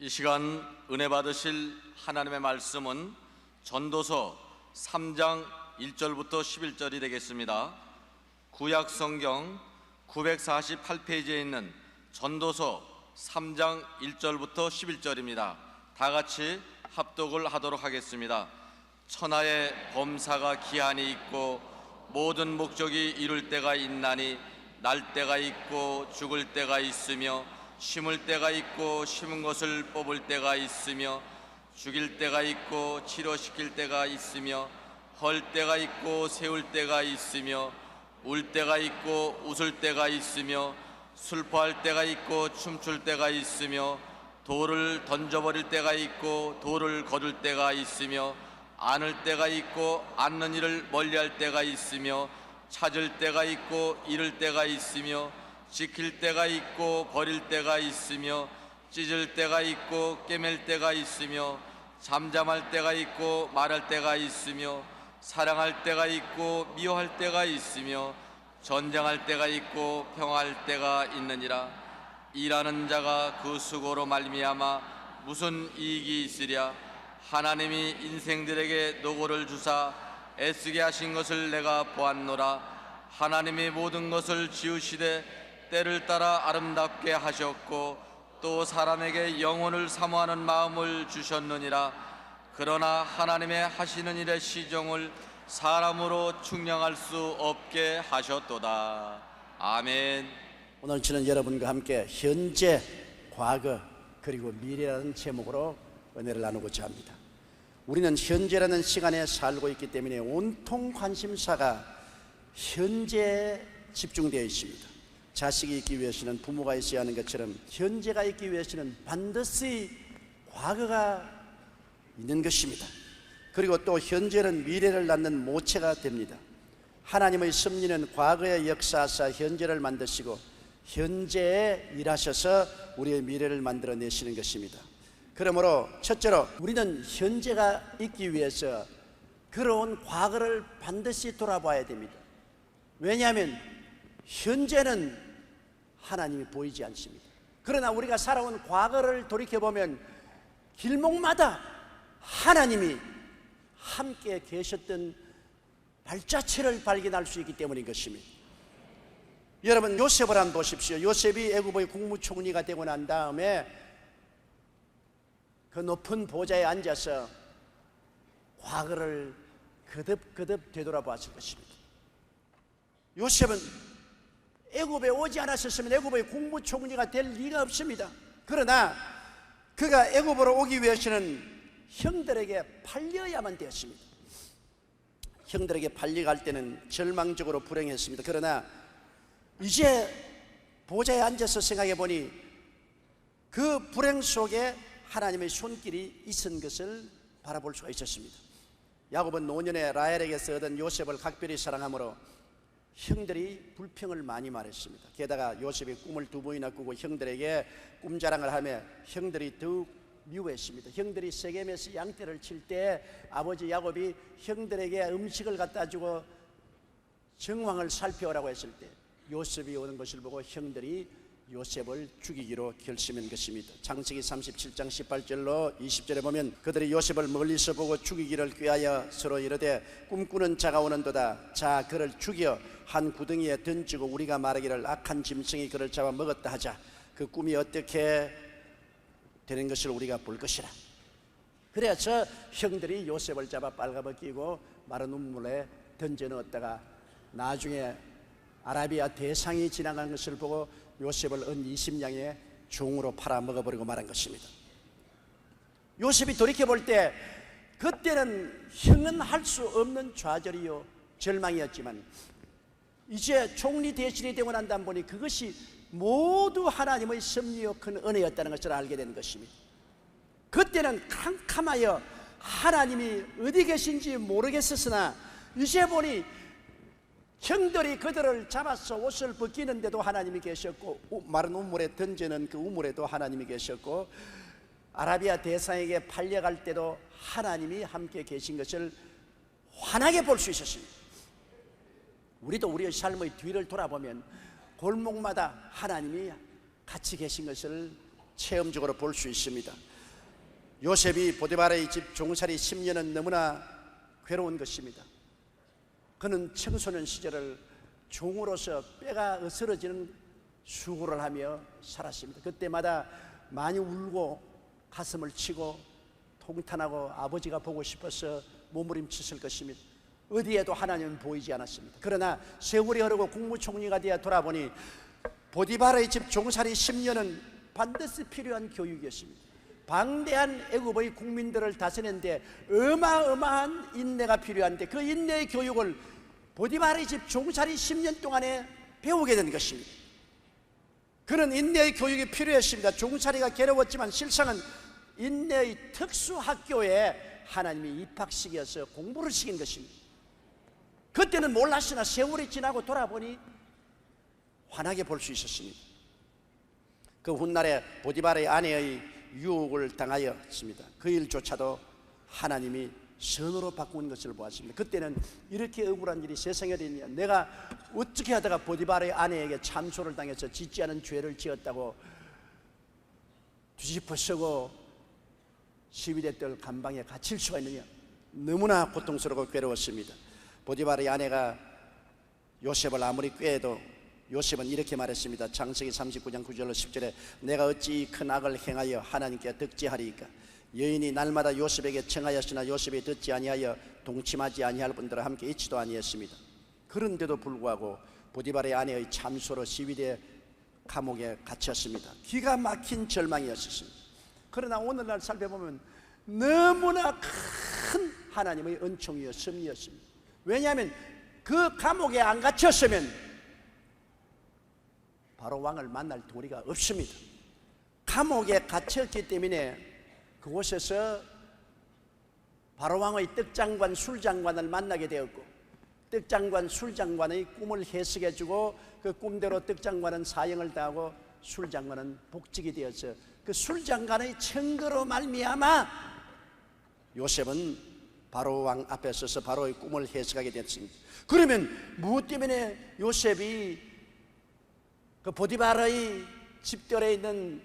이 시간 은혜 받으실 하나님의 말씀은 전도서 3장 1절부터 11절이 되겠습니다. 구약 성경 948페이지에 있는 전도서 3장 1절부터 11절입니다. 다 같이 합독을 하도록 하겠습니다. 천하의 범사가 기한이 있고 모든 목적이 이룰 때가 있나니 날 때가 있고 죽을 때가 있으며 심을 때가 있고 심은 것을 뽑을 때가 있으며 죽일 때가 있고 치료시킬 때가 있으며 헐 때가 있고 세울 때가 있으며 울 때가 있고 웃을 때가 있으며 슬퍼할 때가 있고 춤출 때가 있으며 돌을 던져버릴 때가 있고 돌을 거둘 때가 있으며 안을 때가 있고 않는 일을 멀리할 때가 있으며 찾을 때가 있고 잃을 때가 있으며 지킬 때가 있고 버릴 때가 있으며 찢을 때가 있고 꿰맬 때가 있으며 잠잠할 때가 있고 말할 때가 있으며 사랑할 때가 있고 미워할 때가 있으며 전쟁할 때가 있고 평화할 때가 있느니라. 일하는 자가 그 수고로 말미암아 무슨 이익이 있으랴. 하나님이 인생들에게 노고를 주사 애쓰게 하신 것을 내가 보았노라. 하나님이 모든 것을 지으시되 때를 따라 아름답게 하셨고 또 사람에게 영혼을 사모하는 마음을 주셨느니라. 그러나 하나님의 하시는 일의 시종을 사람으로 측량할 수 없게 하셨도다. 아멘. 오늘 저는 여러분과 함께 현재, 과거, 그리고 미래라는 제목으로 은혜를 나누고자 합니다. 우리는 현재라는 시간에 살고 있기 때문에 온통 관심사가 현재에 집중되어 있습니다. 자식이 있기 위해서는 부모가 있어야 하는 것처럼 현재가 있기 위해서는 반드시 과거가 있는 것입니다. 그리고 또 현재는 미래를 낳는 모체가 됩니다. 하나님의 섭리는 과거에 역사하사 현재를 만드시고 현재에 일하셔서 우리의 미래를 만들어내시는 것입니다. 그러므로 첫째로 우리는 현재가 있기 위해서 걸어온 과거를 반드시 돌아봐야 됩니다. 왜냐하면 현재는 하나님이 보이지 않습니다. 그러나 우리가 살아온 과거를 돌이켜보면 길목마다 하나님이 함께 계셨던 발자취를 발견할 수 있기 때문인 것입니다. 여러분, 요셉을 한번 보십시오. 요셉이 애굽의 국무총리가 되고 난 다음에 그 높은 보좌에 앉아서 과거를 거듭거듭 되돌아보았을 것입니다. 요셉은 애굽에 오지 않았었으면 애굽의 국무총리가 될 리가 없습니다. 그러나 그가 애굽으로 오기 위해서는 형들에게 팔려야만 되었습니다. 형들에게 팔려갈 때는 절망적으로 불행했습니다. 그러나 이제 보좌에 앉아서 생각해 보니 그 불행 속에 하나님의 손길이 있은 것을 바라볼 수가 있었습니다. 야곱은 노년에 라헬에게서 얻은 요셉을 각별히 사랑하므로 형들이 불평을 많이 말했습니다. 게다가 요셉이 꿈을 2번이나 꾸고 형들에게 꿈자랑을 하며 형들이 더욱 미워했습니다. 형들이 세겜에서 양떼를 칠 때 아버지 야곱이 형들에게 음식을 갖다 주고 정황을 살펴오라고 했을 때 요셉이 오는 것을 보고 형들이 요셉을 죽이기로 결심한 것입니다. 창세기 37장 18절로 20절에 보면 그들이 요셉을 멀리서 보고 죽이기를 꾀하여 서로 이르되 꿈꾸는 자가 오는도다. 자, 그를 죽여 한 구덩이에 던지고 우리가 말하기를 악한 짐승이 그를 잡아 먹었다 하자. 그 꿈이 어떻게 되는 것을 우리가 볼 것이라. 그래서 형들이 요셉을 잡아 빨가벗기고 마른 우물에 던져 넣었다가 나중에 아라비아 대상이 지나간 것을 보고 요셉을 은 20냥의 종으로 팔아 먹어버리고 말한 것입니다. 요셉이 돌이켜볼 때 그때는 형은 할 수 없는 좌절이요 절망이었지만 이제 총리 대신이 되고 난 다음 보니 그것이 모두 하나님의 섭리요 큰 은혜였다는 것을 알게 된 것입니다. 그때는 캄캄하여 하나님이 어디 계신지 모르겠었으나 이제 보니 형들이 그들을 잡아서 옷을 벗기는데도 하나님이 계셨고 마른 우물에 던지는 그 우물에도 하나님이 계셨고 아라비아 대상에게 팔려갈 때도 하나님이 함께 계신 것을 환하게 볼 수 있었습니다. 우리도 우리의 삶의 뒤를 돌아보면 골목마다 하나님이 같이 계신 것을 체험적으로 볼 수 있습니다. 요셉이 보디바라의 집 종살이 10년은 너무나 괴로운 것입니다. 그는 청소년 시절을 종으로서 뼈가 으스러지는 수고를 하며 살았습니다. 그때마다 많이 울고 가슴을 치고 통탄하고 아버지가 보고 싶어서 몸부림쳤을 것입니다. 어디에도 하나님은 보이지 않았습니다. 그러나 세월이 흐르고 국무총리가 되어 돌아보니 보디바라의 집 종살이 10년은 반드시 필요한 교육이었습니다. 방대한 애굽의 국민들을 다스리는데 어마어마한 인내가 필요한데 그 인내의 교육을 보디바라의 집 종살이 10년 동안에 배우게 된 것입니다. 그는 인내의 교육이 필요했습니다. 종살이가 괴로웠지만 실상은 인내의 특수학교에 하나님이 입학시켜서 공부를 시킨 것입니다. 그때는 몰랐으나 세월이 지나고 돌아보니 환하게 볼 수 있었습니다. 그 훗날에 보디바라의 아내의 유혹을 당하였습니다. 그 일조차도 하나님이 선으로 바꾼 것을 보았습니다. 그때는 이렇게 억울한 일이 세상에 어딨냐, 내가 어떻게 하다가 보디바라의 아내에게 참소를 당해서 짓지 않은 죄를 지었다고 뒤집어 쓰고 12대 뜰 감방에 갇힐 수가 있느냐. 너무나 고통스럽고 괴로웠습니다. 보디바라의 아내가 요셉을 아무리 꾀해도 요셉은 이렇게 말했습니다. 창세기 39장 9절로 10절에 내가 어찌 큰 악을 행하여 하나님께 득지하리이까. 여인이 날마다 요셉에게 청하였으나 요셉이 듣지 아니하여 동침하지 아니할 분들과 함께 있지도 아니했습니다. 그런데도 불구하고 보디바라의 아내의 참소로 12대 감옥에 갇혔습니다. 기가 막힌 절망이었습니다. 그러나 오늘날 살펴보면 너무나 큰 하나님의 은총이요 섭리였습니다. 왜냐하면 그 감옥에 안 갇혔으면 바로 왕을 만날 도리가 없습니다. 감옥에 갇혔기 때문에 그곳에서 바로 왕의 떡장관 술장관을 만나게 되었고 떡장관 술장관의 꿈을 해석해주고 그 꿈대로 떡장관은 사형을 당하고 술장관은 복직이 되어서 그 술장관의 청거로 말미암아 요셉은 바로 왕 앞에 서서 바로의 꿈을 해석하게 됐습니다. 그러면 무엇 때문에 요셉이 그 보디바라의 집들에 있는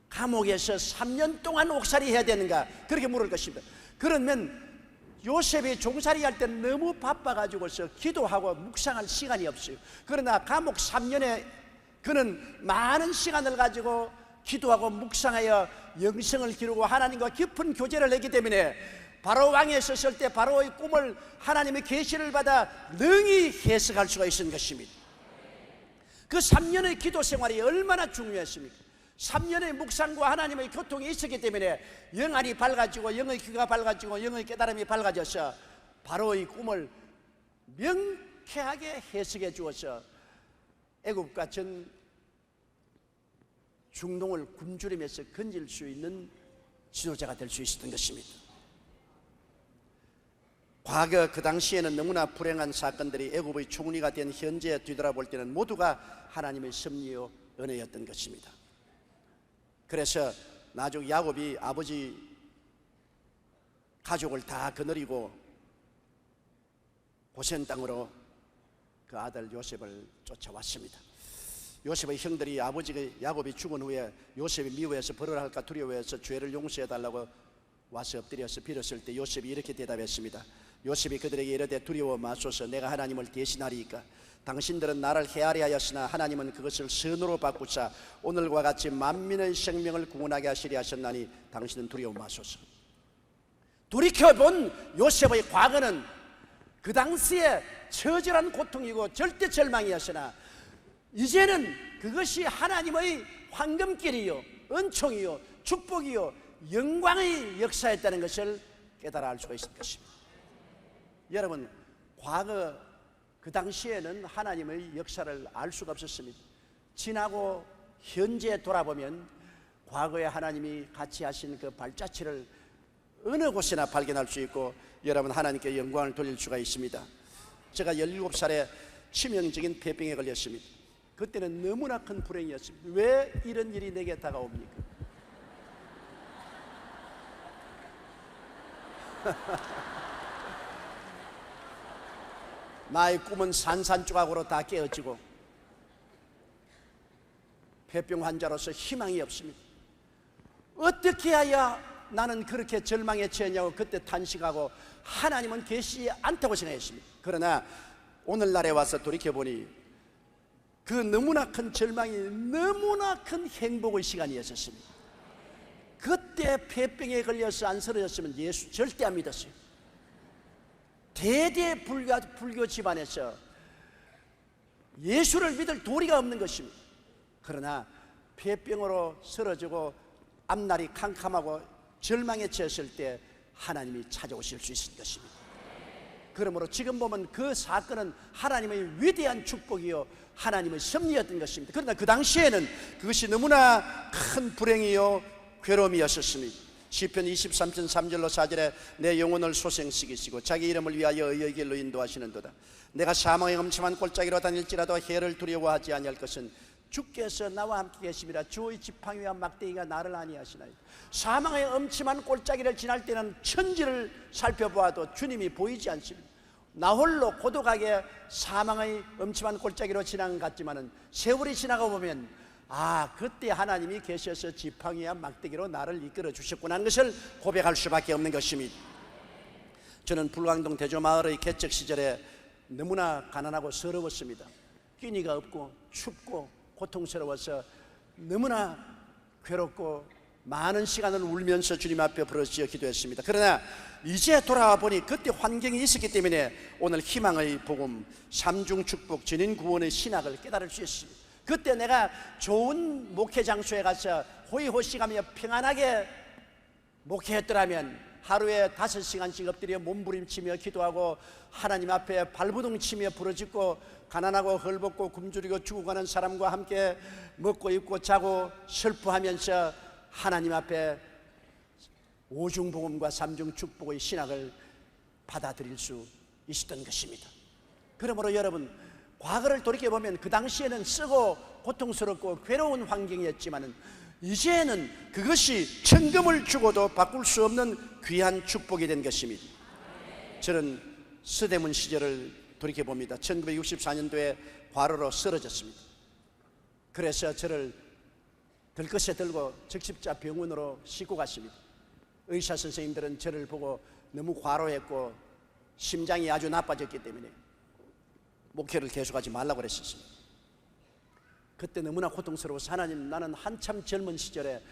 감옥에서 3년 동안 옥살이 해야 되는가, 그렇게 물을 것입니다. 그러면 요셉이 종살이 할 때는 너무 바빠가지고서 기도하고 묵상할 시간이 없어요. 그러나 감옥 3년에 그는 많은 시간을 가지고 기도하고 묵상하여 영성을 기르고 하나님과 깊은 교제를 했기 때문에 바로 왕에 섰을 때 바로의 꿈을 하나님의 계시를 받아 능히 해석할 수가 있는 것입니다. 그 3년의 기도 생활이 얼마나 중요했습니까? 3년의 묵상과 하나님의 교통이 있었기 때문에 영안이 밝아지고 영의 귀가 밝아지고 영의 깨달음이 밝아져서 바로의 꿈을 명쾌하게 해석해 주어서 애굽과 전 중동을 굶주림에서 건질 수 있는 지도자가 될 수 있었던 것입니다. 과거 그 당시에는 너무나 불행한 사건들이 애굽의 총리가 된 현재에 뒤돌아볼 때는 모두가 하나님의 섭리요 은혜였던 것입니다. 그래서 나중 야곱이 아버지 가족을 다 거느리고 고센 땅으로 그 아들 요셉을 쫓아왔습니다. 요셉의 형들이 아버지 야곱이 죽은 후에 요셉이 미워해서 벌을 할까 두려워해서 죄를 용서해달라고 와서 엎드려서 빌었을 때 요셉이 이렇게 대답했습니다. 요셉이 그들에게 이르되 두려워 마소서, 내가 하나님을 대신하리이까. 당신들은 나를 헤아려 하였으나 하나님은 그것을 선으로 바꾸사 오늘과 같이 만민의 생명을 구원하게 하시리 하셨나니 당신은 두려워 마소서. 돌이켜본 요셉의 과거는 그 당시에 처절한 고통이고 절대 절망이었으나 이제는 그것이 하나님의 황금길이요 은총이요 축복이요 영광의 역사였다는 것을 깨달아 알 수가 있을 것입니다. 여러분, 과거 그 당시에는 하나님의 역사를 알 수가 없었습니다. 지나고 현재에 돌아보면 과거에 하나님이 같이 하신 그 발자취를 어느 곳이나 발견할 수 있고 여러분 하나님께 영광을 돌릴 수가 있습니다. 제가 17살에 치명적인 폐병에 걸렸습니다. 그때는 너무나 큰 불행이었습니다. 왜 이런 일이 내게 다가옵니까? 나의 꿈은 산산조각으로 다 깨어지고 폐병 환자로서 희망이 없습니다. 어떻게 해야 나는 그렇게 절망에 처했냐고 그때 탄식하고 하나님은 계시지 않다고 생각했습니다. 그러나 오늘날에 와서 돌이켜보니 그 너무나 큰 절망이 너무나 큰 행복의 시간이었습니다. 그때 폐병에 걸려서 안 쓰러졌으면 예수 절대 안 믿었어요. 대대 불교 집안에서 예수를 믿을 도리가 없는 것입니다. 그러나 폐병으로 쓰러지고 앞날이 캄캄하고 절망에 처했을 때 하나님이 찾아오실 수 있을 것입니다. 그러므로 지금 보면 그 사건은 하나님의 위대한 축복이요 하나님의 섭리였던 것입니다. 그러나 그 당시에는 그것이 너무나 큰 불행이요 괴로움이었습니다. 시편 23편 3절로 4절에 내 영혼을 소생시키시고 자기 이름을 위하여 의의 길로 인도하시는도다. 내가 사망의 엄침한 골짜기로 다닐지라도 해를 두려워하지 아니할 것은 주께서 나와 함께 계심이라. 주의 지팡이와 막대기가 나를 안위하시나이다. 사망의 엄침한 골짜기를 지날 때는 천지를 살펴보아도 주님이 보이지 않습니다. 나 홀로 고독하게 사망의 엄침한 골짜기로 지난 것 같지만은 세월이 지나가 보면 그때 하나님이 계셔서 지팡이와 막대기로 나를 이끌어 주셨구나 하는 것을 고백할 수밖에 없는 것입니다. 저는 불광동 대조마을의 개척 시절에 너무나 가난하고 서러웠습니다. 끼니가 없고 춥고 고통스러워서 너무나 괴롭고 많은 시간을 울면서 주님 앞에 부르짖어 기도했습니다. 그러나 이제 돌아와 보니 그때 환경이 있었기 때문에 오늘 희망의 복음, 삼중 축복, 전인 구원의 신학을 깨달을 수 있습니다. 그때 내가 좋은 목회 장소에 가서 호의호식하며 평안하게 목회했더라면 하루에 5시간씩 엎드려 몸부림치며 기도하고 하나님 앞에 발부둥 치며 부르짖고 가난하고 헐벗고 굶주리고 죽어가는 사람과 함께 먹고 입고 자고 슬퍼하면서 하나님 앞에 오중복음과 삼중 축복의 신학을 받아들일 수 있었던 것입니다. 그러므로 여러분, 과거를 돌이켜보면 그 당시에는 쓰고 고통스럽고 괴로운 환경이었지만 이제는 그것이 천금을 주고도 바꿀 수 없는 귀한 축복이 된 것입니다. 저는 서대문 시절을 돌이켜봅니다. 1964년도에 과로로 쓰러졌습니다. 그래서 저를 들것에 들고 적십자 병원으로 싣고 갔습니다. 의사 선생님들은 저를 보고 너무 과로했고 심장이 아주 나빠졌기 때문에 목회를 계속하지 말라고 그랬었습니다. 그때 너무나 고통스러워서 하나님, 나는 한참 젊은 시절에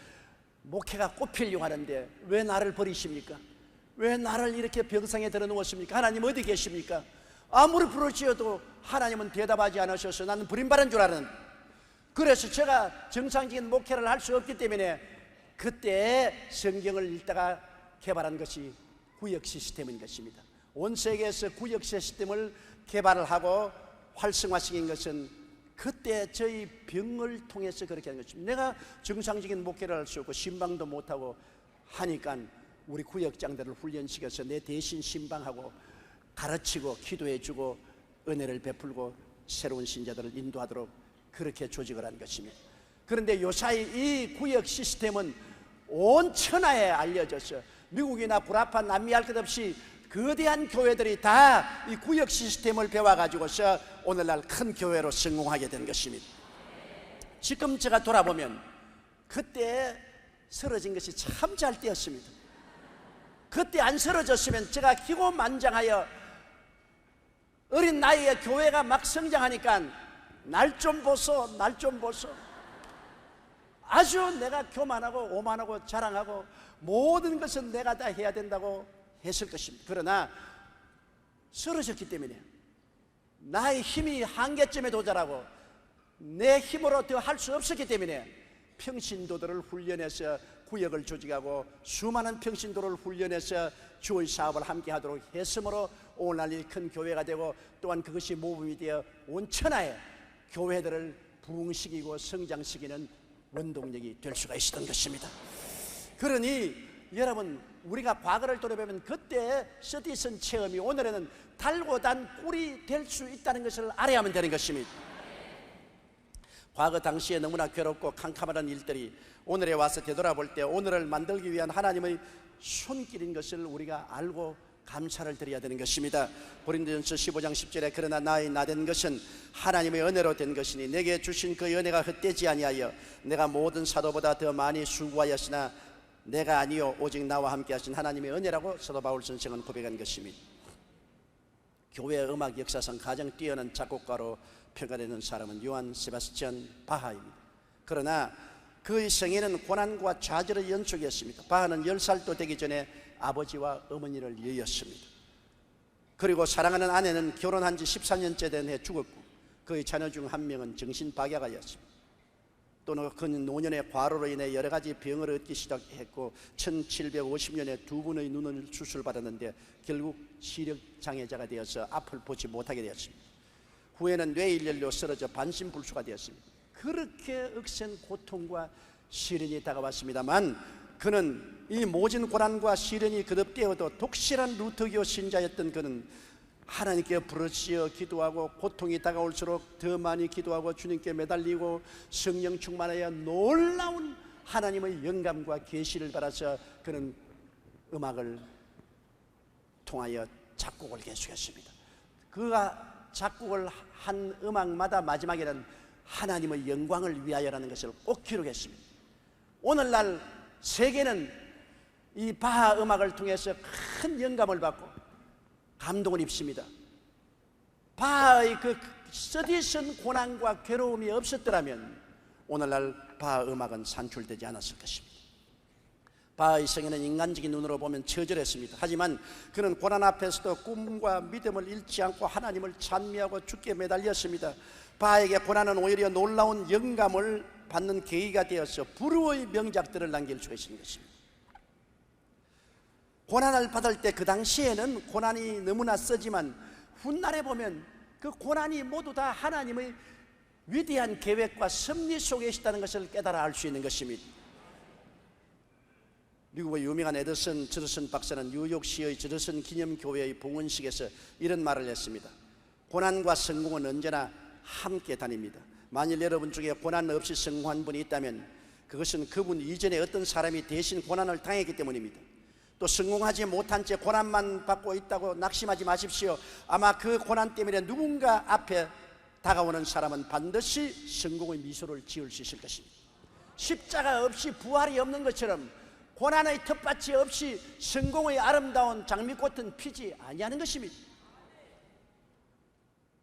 목회가 꽃피려고 하는데 왜 나를 버리십니까? 왜 나를 이렇게 병상에 들어누웠습니까? 하나님 어디 계십니까? 아무리 부르짖어도 하나님은 대답하지 않으셔서 나는 버림받은 줄 알았는데, 그래서 제가 정상적인 목회를 할 수 없기 때문에 그때 성경을 읽다가 개발한 것이 구역 시스템인 것입니다. 온 세계에서 구역 시스템을 개발을 하고 활성화시킨 것은 그때 저희 병을 통해서 그렇게 하는 것입니다. 내가 정상적인 목회를 할 수 없고 신방도 못하고 하니까 우리 구역장들을 훈련시켜서 내 대신 신방하고 가르치고 기도해주고 은혜를 베풀고 새로운 신자들을 인도하도록 그렇게 조직을 한 것입니다. 그런데 요사이 이 구역 시스템은 온 천하에 알려져서 미국이나 구라파 남미 할 것 없이 거대한 교회들이 다 이 구역 시스템을 배워가지고서 오늘날 큰 교회로 성공하게 된 것입니다. 지금 제가 돌아보면 그때 쓰러진 것이 참 잘 되었습니다. 그때 안 쓰러졌으면 제가 기고만장하여 어린 나이에 교회가 막 성장하니까 날 좀 보소, 날 좀 보소, 아주 내가 교만하고 오만하고 자랑하고 모든 것은 내가 다 해야 된다고 했을 것입니다. 그러나 쓰러졌기 때문에 나의 힘이 한계점에 도달하고 내 힘으로 더 할 수 없었기 때문에 평신도들을 훈련해서 구역을 조직하고 수많은 평신도를 훈련해서 주의 사업을 함께 하도록 했으므로 오늘날 이 큰 교회가 되고 또한 그것이 모범이 되어 온 천하에 교회들을 부흥시키고 성장시키는 원동력이 될 수가 있었던 것입니다. 그러니 여러분, 우리가 과거를 돌아보면 그때 서디슨 체험이 오늘에는 달고 단 꿀이 될 수 있다는 것을 알아야만 되는 것입니다. 과거 당시에 너무나 괴롭고 캄캄한 일들이 오늘에 와서 되돌아볼 때 오늘을 만들기 위한 하나님의 손길인 것을 우리가 알고 감사를 드려야 되는 것입니다. 고린도전서 15장 10절에 그러나 나의 나된 것은 하나님의 은혜로 된 것이니 내게 주신 그 은혜가 헛되지 아니하여 내가 모든 사도보다 더 많이 수고하였으나 내가 아니요 오직 나와 함께 하신 하나님의 은혜라고 사도 바울 선생은 고백한 것입니다. 교회 음악 역사상 가장 뛰어난 작곡가로 평가되는 사람은 요한 세바스찬 바하입니다. 그러나 그의 생애는 고난과 좌절의 연속이었습니다. 바하는 10살도 되기 전에 아버지와 어머니를 잃었습니다. 그리고 사랑하는 아내는 결혼한 지 14년째 된 해 죽었고, 그의 자녀 중 한 명은 정신박약아였습니다. 또는 그는 노년의 과로로 인해 여러 가지 병을 얻기 시작했고 1750년에 두 분의 눈을 수술받았는데 결국 시력장애자가 되어서 앞을 보지 못하게 되었습니다. 후에는 뇌일렬로 쓰러져 반신불수가 되었습니다. 그렇게 억센 고통과 시련이 다가왔습니다만 그는 이 모진 고난과 시련이 거듭되어도 독실한 루터교 신자였던 그는 하나님께 부르짖어 기도하고 고통이 다가올수록 더 많이 기도하고 주님께 매달리고 성령 충만하여 놀라운 하나님의 영감과 계시를 받아서 그는 음악을 통하여 작곡을 계속했습니다. 그가 작곡을 한 음악마다 마지막에는 하나님의 영광을 위하여라는 것을 꼭 기록했습니다. 오늘날 세계는 이 바하 음악을 통해서 큰 영감을 받고 감동을 입습니다. 바하의 그 쓰디쓴 고난과 괴로움이 없었더라면 오늘날 바하 음악은 산출되지 않았을 것입니다. 바하의 생애는 인간적인 눈으로 보면 처절했습니다. 하지만 그는 고난 앞에서도 꿈과 믿음을 잃지 않고 하나님을 찬미하고 주께 매달렸습니다. 바하에게 고난은 오히려 놀라운 영감을 받는 계기가 되어서 불후의 명작들을 남길 수가 있는 것입니다. 고난을 받을 때 그 당시에는 고난이 너무나 세지만 훗날에 보면 그 고난이 모두 다 하나님의 위대한 계획과 섭리 속에 있다는 것을 깨달아 알 수 있는 것입니다. 미국의 유명한 에더슨 저드슨 박사는 뉴욕시의 저드슨 기념교회의 봉헌식에서 이런 말을 했습니다. 고난과 성공은 언제나 함께 다닙니다. 만일 여러분 중에 고난 없이 성공한 분이 있다면 그것은 그분 이전에 어떤 사람이 대신 고난을 당했기 때문입니다. 또 성공하지 못한 채 고난만 받고 있다고 낙심하지 마십시오. 아마 그 고난 때문에 누군가 앞에 다가오는 사람은 반드시 성공의 미소를 지을 수 있을 것입니다. 십자가 없이 부활이 없는 것처럼 고난의 텃밭이 없이 성공의 아름다운 장미꽃은 피지 아니하는 것입니다.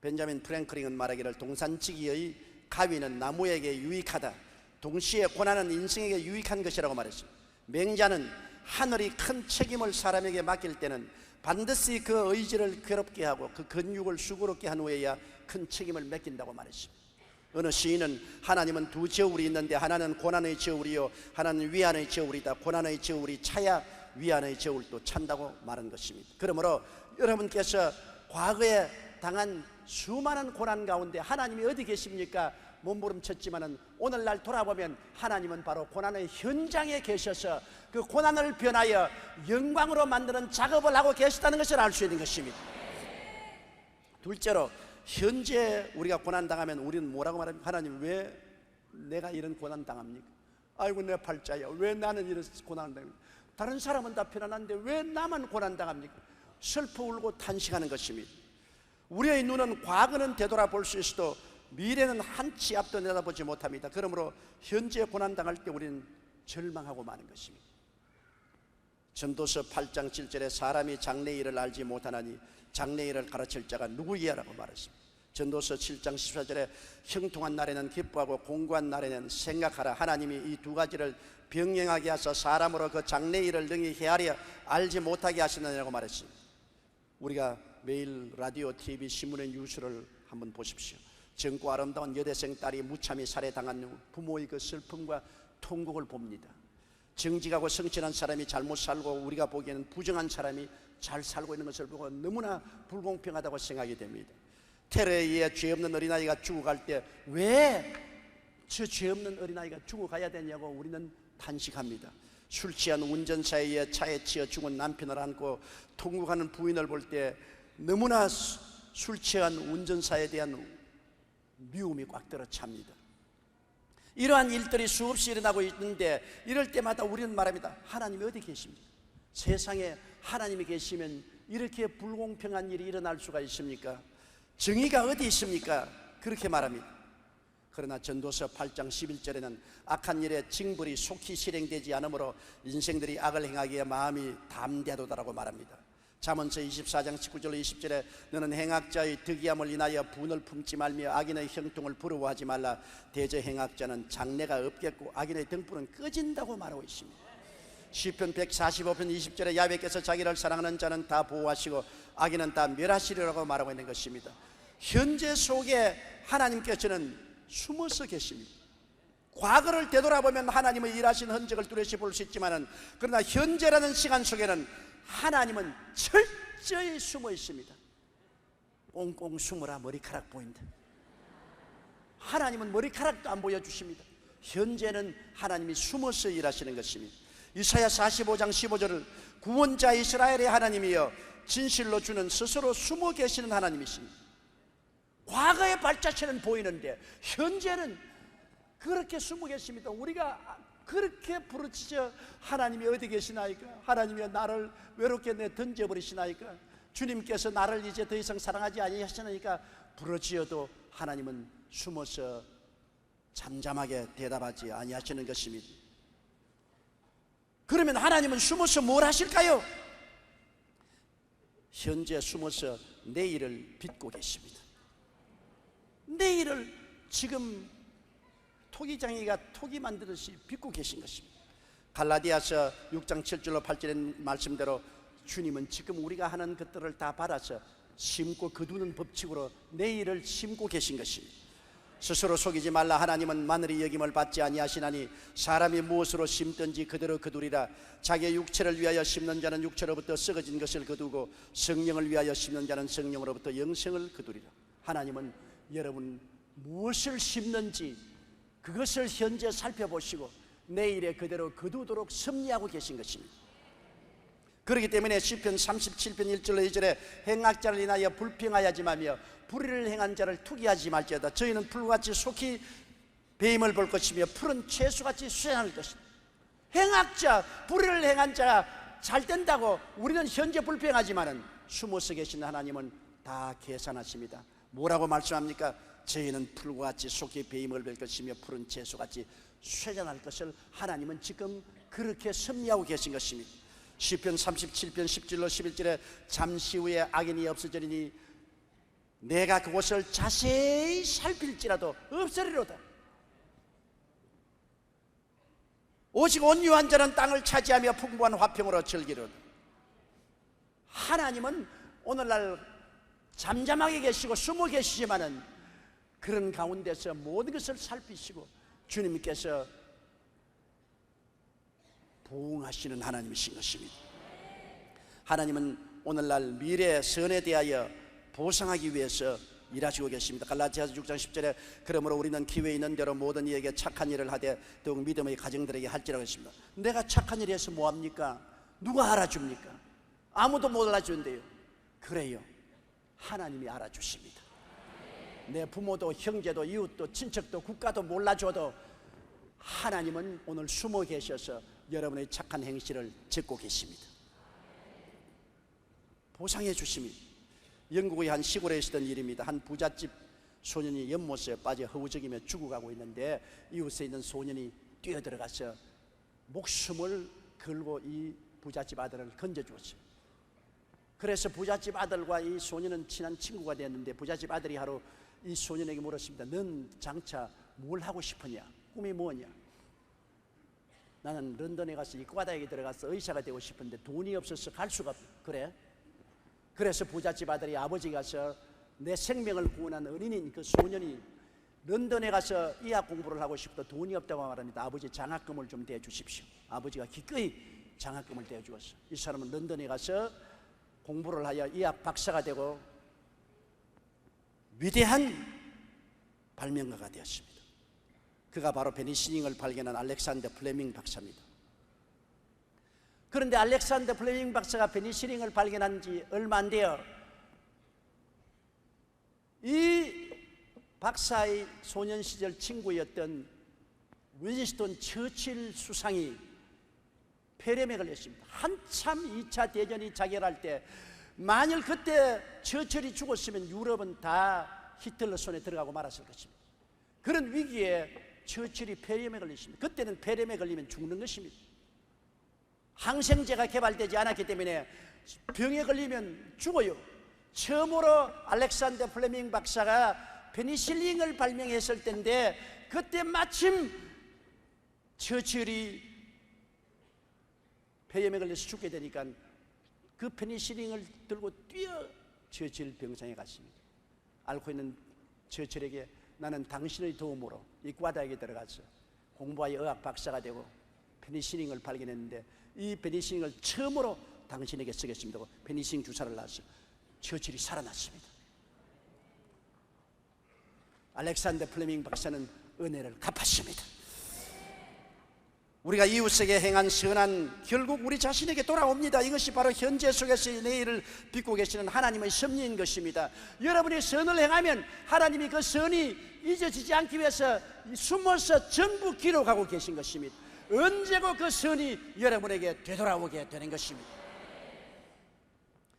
벤자민 프랭클린은 말하기를 동산지기의 가위는 나무에게 유익하다. 동시에 고난은 인생에게 유익한 것이라고 말했습니다. 맹자는 하늘이 큰 책임을 사람에게 맡길 때는 반드시 그 의지를 괴롭게 하고 그 근육을 수고롭게 한 후에야 큰 책임을 맡긴다고 말했습니다. 어느 시인은 하나님은 두 저울이 있는데 하나는 고난의 저울이요 하나는 위안의 저울이다. 고난의 저울이 차야 위안의 저울도 찬다고 말한 것입니다. 그러므로 여러분께서 과거에 당한 수많은 고난 가운데 하나님이 어디 계십니까? 몸부림쳤지만은 오늘날 돌아보면 하나님은 바로 고난의 현장에 계셔서 그 고난을 변하여 영광으로 만드는 작업을 하고 계시다는 것을 알 수 있는 것입니다. 둘째로 현재 우리가 고난당하면 우리는 뭐라고 말합니까? 하나님 왜 내가 이런 고난 당합니까? 아이고 내 팔자야 왜 나는 이런 고난을 당합니까? 다른 사람은 다 편안한데 왜 나만 고난 당합니까? 슬퍼 울고 탄식하는 것입니다. 우리의 눈은 과거는 되돌아볼 수 있어도 미래는 한치 앞도 내다보지 못합니다. 그러므로 현재 고난당할 때 우리는 절망하고 마는 것입니다. 전도서 8장 7절에 사람이 장래일을 알지 못하나니 장래일을 가르칠 자가 누구이야라고 말했습니다. 전도서 7장 14절에 형통한 날에는 기뻐하고 공고한 날에는 생각하라. 하나님이 이 두 가지를 병행하게 하사 사람으로 그 장래일을 능히 헤아려 알지 못하게 하시느냐고 말했습니다. 우리가 매일 라디오, TV, 신문의 뉴스를 한번 보십시오. 젊고 아름다운 여대생 딸이 무참히 살해당한 후 부모의 그 슬픔과 통곡을 봅니다. 정직하고 성실한 사람이 잘못 살고 우리가 보기에는 부정한 사람이 잘 살고 있는 것을 보고 너무나 불공평하다고 생각이 됩니다. 테러에 의해 죄 없는 어린아이가 죽어갈 때 왜 저 죄 없는 어린아이가 죽어가야 되냐고 우리는 탄식합니다. 술 취한 운전사에 의해 차에 치여 죽은 남편을 안고 통곡하는 부인을 볼 때 너무나 술 취한 운전사에 대한 미움이 꽉 들어찹니다. 이러한 일들이 수없이 일어나고 있는데 이럴 때마다 우리는 말합니다. 하나님이 어디 계십니까? 세상에 하나님이 계시면 이렇게 불공평한 일이 일어날 수가 있습니까? 정의가 어디 있습니까? 그렇게 말합니다. 그러나 전도서 8장 11절에는 악한 일에 징벌이 속히 실행되지 않으므로 인생들이 악을 행하기에 마음이 담대하도다라고 말합니다. 잠언서 24장 19절 20절에 너는 행악자의 득이함을 인하여 분을 품지 말며 악인의 형통을 부러워하지 말라. 대저 행악자는 장래가 없겠고 악인의 등불은 꺼진다고 말하고 있습니다. 시편 145편 20절에 야훼께서 자기를 사랑하는 자는 다 보호하시고 악인은 다 멸하시리라고 말하고 있는 것입니다. 현재 속에 하나님께서는 숨어서 계십니다. 과거를 되돌아보면 하나님의 일하신 흔적을 뚜렷이 볼 수 있지만, 그러나 현재라는 시간 속에는 하나님은 철저히 숨어 있습니다. 꽁꽁 숨어라 머리카락 보인다. 하나님은 머리카락도 안 보여주십니다. 현재는 하나님이 숨어서 일하시는 것입니다. 이사야 45장 15절을 구원자 이스라엘의 하나님이여 진실로 주는 스스로 숨어 계시는 하나님이십니다. 과거의 발자취는 보이는데 현재는 그렇게 숨어 계십니다. 우리가 그렇게 부르짖어 하나님이 어디 계시나이까? 하나님이 나를 외롭게 내 던져버리시나이까? 주님께서 나를 이제 더 이상 사랑하지 아니하시나이까? 부르짖어도 하나님은 숨어서 잠잠하게 대답하지 아니하시는 것입니다. 그러면 하나님은 숨어서 뭘 하실까요? 현재 숨어서 내일을 빚고 계십니다. 내일을 지금 토기장이가 토기 만들듯이 빚고 계신 것입니다. 갈라디아서 6장 7절로 8절의 말씀대로 주님은 지금 우리가 하는 것들을 다 받아서 심고 거두는 법칙으로 내일을 심고 계신 것입니다. 스스로 속이지 말라. 하나님은 마늘이 여김을 받지 아니하시나니 사람이 무엇으로 심든지 그대로 거두리라. 자기의 육체를 위하여 심는 자는 육체로부터 썩어진 것을 거두고 성령을 위하여 심는 자는 성령으로부터 영생을 거두리라. 하나님은 여러분 무엇을 심는지 그것을 현재 살펴보시고 내일에 그대로 거두도록 섭리하고 계신 것입니다. 그렇기 때문에 시편 37편 1절로 2절에 행악자를 인하여 불평하지 마며 불의를 행한 자를 투기하지 말지어다. 저희는 풀같이 속히 배임을 볼 것이며 푸른 채소같이 쇠할 것이다. 행악자, 불의를 행한 자 잘 된다고 우리는 현재 불평하지만은 숨어서 계신 하나님은 다 계산하십니다. 뭐라고 말씀합니까? 저희는 풀같이 속히 배임을 볼 것이며 푸른 채소같이 쇠잔할 것을 하나님은 지금 그렇게 섭리하고 계신 것입니다. 시편 37편 10절로 11절에 잠시 후에 악인이 없어지리니 내가 그곳을 자세히 살필지라도 없으리로다. 오직 온유한 자는 땅을 차지하며 풍부한 화평으로 즐기리로다. 하나님은 오늘날 잠잠하게 계시고 숨어 계시지만은 그런 가운데서 모든 것을 살피시고 주님께서 보응하시는 하나님이신 것입니다. 하나님은 오늘날 미래의 선에 대하여 보상하기 위해서 일하시고 계십니다. 갈라디아서 6장 10절에 그러므로 우리는 기회 있는 대로 모든 이에게 착한 일을 하되 더욱 믿음의 가정들에게 할지라고 했습니다. 내가 착한 일 해서 뭐합니까? 누가 알아줍니까? 아무도 못 알아주는데요. 그래요, 하나님이 알아주십니다. 내 부모도 형제도 이웃도 친척도 국가도 몰라줘도 하나님은 오늘 숨어 계셔서 여러분의 착한 행실을 짓고 계십니다. 보상해 주십니다. 영국의 한 시골에 있었던 일입니다. 한 부잣집 소년이 연못에 빠져 허우적이며 죽어가고 있는데 이웃에 있는 소년이 뛰어들어가서 목숨을 걸고 이 부잣집 아들을 건져주었어요. 그래서 부잣집 아들과 이 소년은 친한 친구가 됐는데 부잣집 아들이 하루 이 소년에게 물었습니다. 넌 장차 뭘 하고 싶으냐? 꿈이 뭐냐? 나는 런던에 가서 이과대학에 들어가서 의사가 되고 싶은데 돈이 없어서 갈 수가 없어. 그래? 그래서 부잣집 아들이 아버지가 가서 내 생명을 구원한 어린이인 그 소년이 런던에 가서 의학 공부를 하고 싶다 돈이 없다고 말합니다. 아버지 장학금을 좀 대주십시오. 아버지가 기꺼이 장학금을 대주었어. 이 사람은 런던에 가서 공부를 하여 의학 박사가 되고 위대한 발명가가 되었습니다. 그가 바로 페니실린을 발견한 알렉산더 플레밍 박사입니다. 그런데 알렉산더 플레밍 박사가 페니실린을 발견한 지 얼마 안 돼요. 이 박사의 소년 시절 친구였던 윈스턴 처칠 수상이 폐렴에 걸렸습니다. 한참 2차 대전이 자결할 때 만일 그때 처칠이 죽었으면 유럽은 다 히틀러 손에 들어가고 말았을 것입니다. 그런 위기에 처칠이 폐렴에 걸렸습니다. 그때는 폐렴에 걸리면 죽는 것입니다. 항생제가 개발되지 않았기 때문에 병에 걸리면 죽어요. 처음으로 알렉산더 플레밍 박사가 페니실린을 발명했을 때인데, 그때 마침 처칠이 폐렴에 걸려서 죽게 되니까 그 페니실린을 들고 뛰어 처칠 병상에 갔습니다. 앓고 있는 처칠에게 나는 당신의 도움으로 이과대학에 들어가서 공부하여 의학 박사가 되고 페니실린을 발견했는데 이 페니실린을 처음으로 당신에게 쓰겠습니다 하고 페니실린 주사를 놨어요. 처칠이 살아났습니다. 알렉산더 플레밍 박사는 은혜를 갚았습니다. 우리가 이웃에게 행한 선한 결국 우리 자신에게 돌아옵니다. 이것이 바로 현재 속에서의 내일을 빚고 계시는 하나님의 섭리인 것입니다. 여러분이 선을 행하면 하나님이 그 선이 잊어지지 않기 위해서 숨어서 전부 기록하고 계신 것입니다. 언제고 그 선이 여러분에게 되돌아오게 되는 것입니다.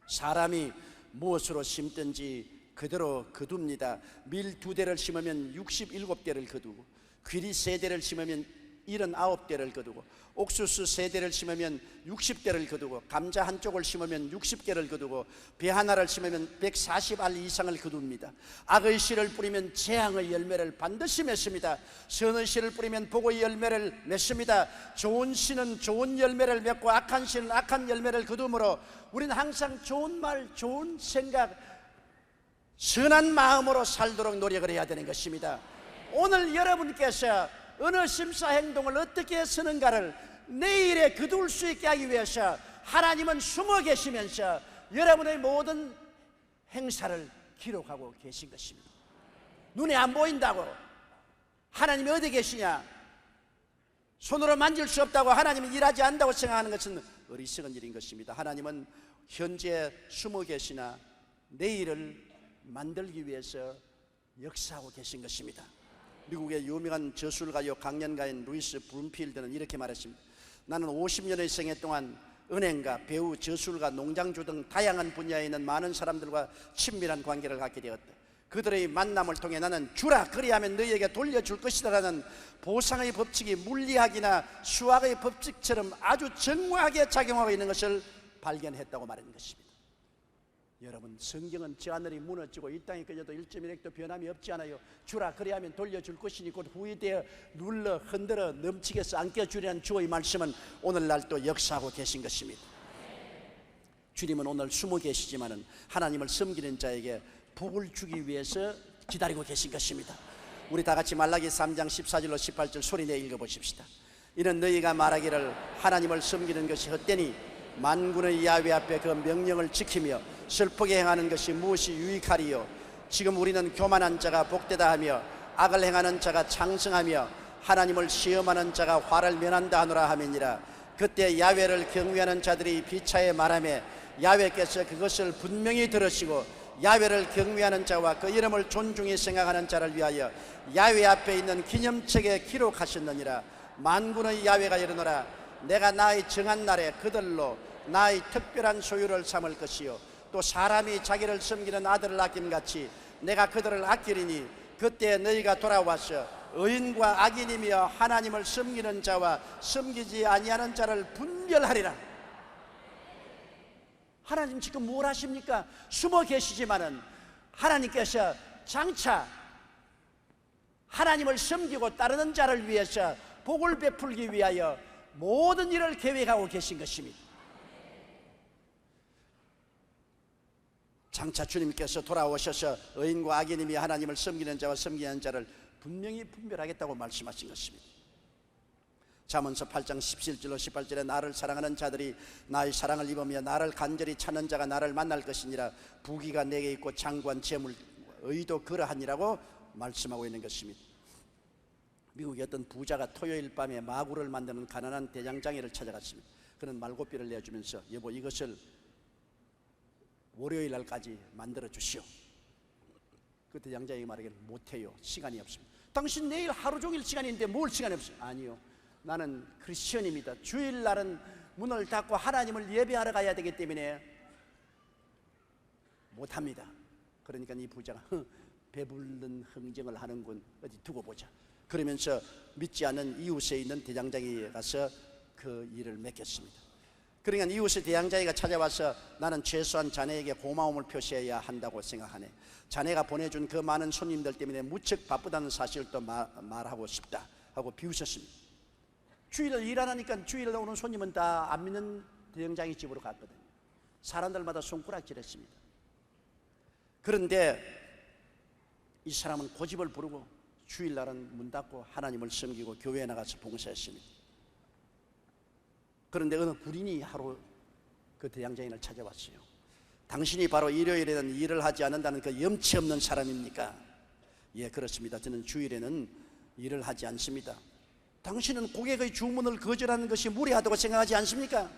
사람이 무엇으로 심든지 그대로 거둡니다. 밀 2대를 심으면 67대를 거두고, 귀리 3대를 심으면 79대를 거두고, 옥수수 3대를 심으면 60대를 거두고, 감자 한쪽을 심으면 60개를 거두고, 배 하나를 심으면 140알 이상을 거둡니다. 악의 씨를 뿌리면 재앙의 열매를 반드시 맺습니다. 선의 씨를 뿌리면 복의 열매를 맺습니다. 좋은 씨는 좋은 열매를 맺고 악한 씨는 악한 열매를 거두므로 우리는 항상 좋은 말, 좋은 생각, 선한 마음으로 살도록 노력을 해야 되는 것입니다. 오늘 여러분께서 어느 심사 행동을 어떻게 쓰는가를 내일에 거둘 수 있게 하기 위해서 하나님은 숨어 계시면서 여러분의 모든 행사를 기록하고 계신 것입니다. 눈에 안 보인다고 하나님이 어디 계시냐, 손으로 만질 수 없다고 하나님이 일하지 않는다고 생각하는 것은 어리석은 일인 것입니다. 하나님은 현재 숨어 계시나 내일을 만들기 위해서 역사하고 계신 것입니다. 미국의 유명한 저술가요 강연가인 루이스 브룸필드는 이렇게 말했습니다. 나는 50년의 생애 동안 은행가, 배우, 저술가, 농장주 등 다양한 분야에 있는 많은 사람들과 친밀한 관계를 갖게 되었다. 그들의 만남을 통해 나는 주라 그리하면 너희에게 돌려줄 것이다 라는 보상의 법칙이 물리학이나 수학의 법칙처럼 아주 정확하게 작용하고 있는 것을 발견했다고 말하는 것입니다. 여러분, 성경은 저 하늘이 무너지고 이 땅이 꺼져도 1.1핵도 변함이 없지 않아요. 주라 그리하면 돌려줄 것이니 곧 후회되어 눌러 흔들어 넘치게 안겨주리라는 주의 말씀은 오늘날 또 역사하고 계신 것입니다. 주님은 오늘 숨어 계시지만은 하나님을 섬기는 자에게 복을 주기 위해서 기다리고 계신 것입니다. 우리 다 같이 말라기 3장 14절로 18절 소리내 읽어보십시다. 이는 너희가 말하기를 하나님을 섬기는 것이 헛되니 만군의 야훼 앞에 그 명령을 지키며 슬프게 행하는 것이 무엇이 유익하리요. 지금 우리는 교만한 자가 복되다 하며 악을 행하는 자가 창성하며 하나님을 시험하는 자가 화를 면한다 하노라 하매니라. 그때 야훼를 경외하는 자들이 비차에 말하며 야훼께서 그것을 분명히 들으시고 야훼를 경외하는 자와 그 이름을 존중히 생각하는 자를 위하여 야훼 앞에 있는 기념책에 기록하셨느니라. 만군의 야훼가 이르노라. 내가 나의 정한 날에 그들로 나의 특별한 소유를 삼을 것이요 또 사람이 자기를 섬기는 아들을 아낌같이 내가 그들을 아끼리니 그때 너희가 돌아와서 의인과 악인이며 하나님을 섬기는 자와 섬기지 아니하는 자를 분별하리라. 하나님 지금 뭘 하십니까? 숨어 계시지만은 하나님께서 장차 하나님을 섬기고 따르는 자를 위해서 복을 베풀기 위하여 모든 일을 계획하고 계신 것입니다. 장차 주님께서 돌아오셔서 의인과 악인이며 하나님을 섬기는 자와 섬기지 않는 자를 분명히 분별하겠다고 말씀하신 것입니다. 잠언서 8장 17절로 18절에 나를 사랑하는 자들이 나의 사랑을 입으며 나를 간절히 찾는 자가 나를 만날 것이니라. 부귀가 내게 있고 장관 재물 의도 그러하니라고 말씀하고 있는 것입니다. 미국의 어떤 부자가 토요일 밤에 마구를 만드는 가난한 대장장이를 찾아갔습니다. 그는 말고비를 내주면서 여보 이것을 월요일 날까지 만들어 주시오. 그 대장장이 말하기를 못해요. 시간이 없습니다. 당신 내일 하루 종일 시간이 있는데 뭘 시간이 없어요? 아니요. 나는 크리스천입니다. 주일날은 문을 닫고 하나님을 예배하러 가야 되기 때문에 못합니다. 그러니까 이 부자가 배부른 흥정을 하는군. 어디 두고 보자. 그러면서 믿지 않는 이웃에 있는 대장장이에 가서 그 일을 맡겼습니다. 그러니까 이웃의 대장장이가 찾아와서 나는 최소한 자네에게 고마움을 표시해야 한다고 생각하네. 자네가 보내준 그 많은 손님들 때문에 무척 바쁘다는 사실을 또 말하고 싶다 하고 비웃었습니다. 주일을 일 안 하니까 주일에 오는 손님은 다 안 믿는 대장장이 집으로 갔거든요. 사람들마다 손가락질했습니다. 그런데 이 사람은 고집을 부르고 주일날은 문 닫고 하나님을 섬기고 교회에 나가서 봉사했습니다. 그런데 어느 군인이 하루 그 대장장이를 찾아왔어요. 당신이 바로 일요일에는 일을 하지 않는다는 그 염치 없는 사람입니까? 예, 그렇습니다. 저는 주일에는 일을 하지 않습니다. 당신은 고객의 주문을 거절하는 것이 무례하다고 생각하지 않습니까?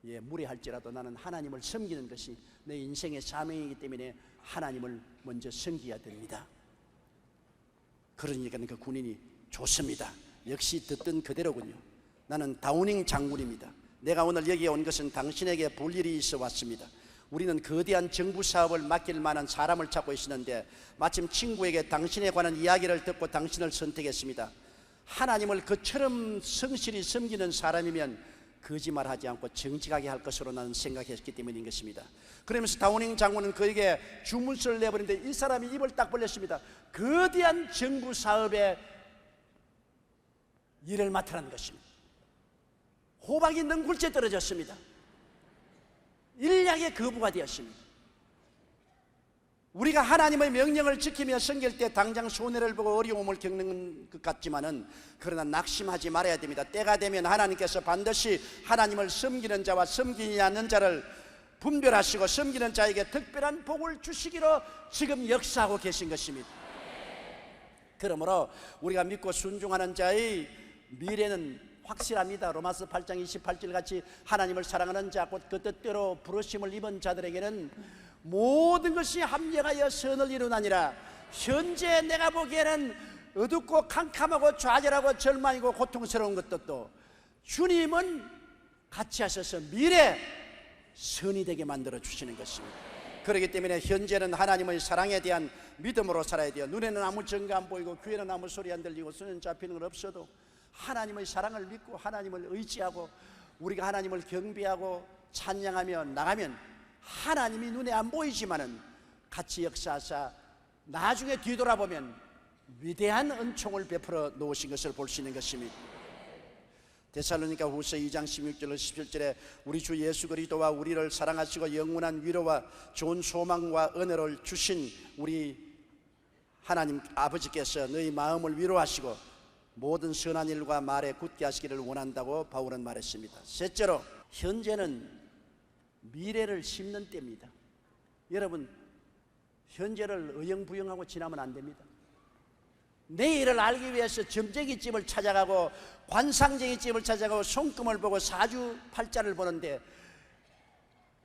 예, 무례할지라도 나는 하나님을 섬기는 것이 내 인생의 사명이기 때문에 하나님을 먼저 섬겨야 됩니다. 그러니까 그 군인이 좋습니다. 역시 듣던 그대로군요. 나는 다우닝 장군입니다. 내가 오늘 여기에 온 것은 당신에게 볼 일이 있어 왔습니다. 우리는 거대한 정부 사업을 맡길 만한 사람을 찾고 있었는데 마침 친구에게 당신에 관한 이야기를 듣고 당신을 선택했습니다. 하나님을 그처럼 성실히 섬기는 사람이면 거짓말하지 않고 정직하게 할 것으로 나는 생각했기 때문인 것입니다. 그러면서 다우닝 장군은 그에게 주문서를 내버리는데 이 사람이 입을 딱 벌렸습니다. 거대한 정부 사업에 일을 맡으라는 것입니다. 호박이 능굴째 떨어졌습니다. 일약의 거부가 되었습니다. 우리가 하나님의 명령을 지키며 섬길 때 당장 손해를 보고 어려움을 겪는 것 같지만은 그러나 낙심하지 말아야 됩니다. 때가 되면 하나님께서 반드시 하나님을 섬기는 자와 섬기지 않는 자를 분별하시고 섬기는 자에게 특별한 복을 주시기로 지금 역사하고 계신 것입니다. 그러므로 우리가 믿고 순종하는 자의 미래는 확실합니다. 로마서 8장 28절 같이 하나님을 사랑하는 자 곧 그 뜻대로 부르심을 입은 자들에게는 모든 것이 합력하여 선을 이루나니라. 현재 내가 보기에는 어둡고 캄캄하고 좌절하고 절망이고 고통스러운 것도 주님은 같이 하셔서 미래 선이 되게 만들어 주시는 것입니다. 그렇기 때문에 현재는 하나님의 사랑에 대한 믿음으로 살아야 돼요. 눈에는 아무 증거 안 보이고 귀에는 아무 소리 안 들리고 손에는 잡히는 건 없어도 하나님의 사랑을 믿고 하나님을 의지하고 우리가 하나님을 경배하고 찬양하며 나가면 하나님이 눈에 안 보이지만은 같이 역사하사 나중에 뒤돌아보면 위대한 은총을 베풀어 놓으신 것을 볼 수 있는 것입니다. 데살로니가 후서 2장 16절로 17절에 우리 주 예수 그리스도와 우리를 사랑하시고 영원한 위로와 좋은 소망과 은혜를 주신 우리 하나님 아버지께서 너희 마음을 위로하시고 모든 선한 일과 말에 굳게 하시기를 원한다고 바울은 말했습니다. 셋째로 현재는 미래를 심는 때입니다. 여러분 현재를 의형부형하고 지나면 안 됩니다. 내일을 알기 위해서 점쟁이집을 찾아가고 관상쟁이집을 찾아가고 손금을 보고 사주팔자를 보는데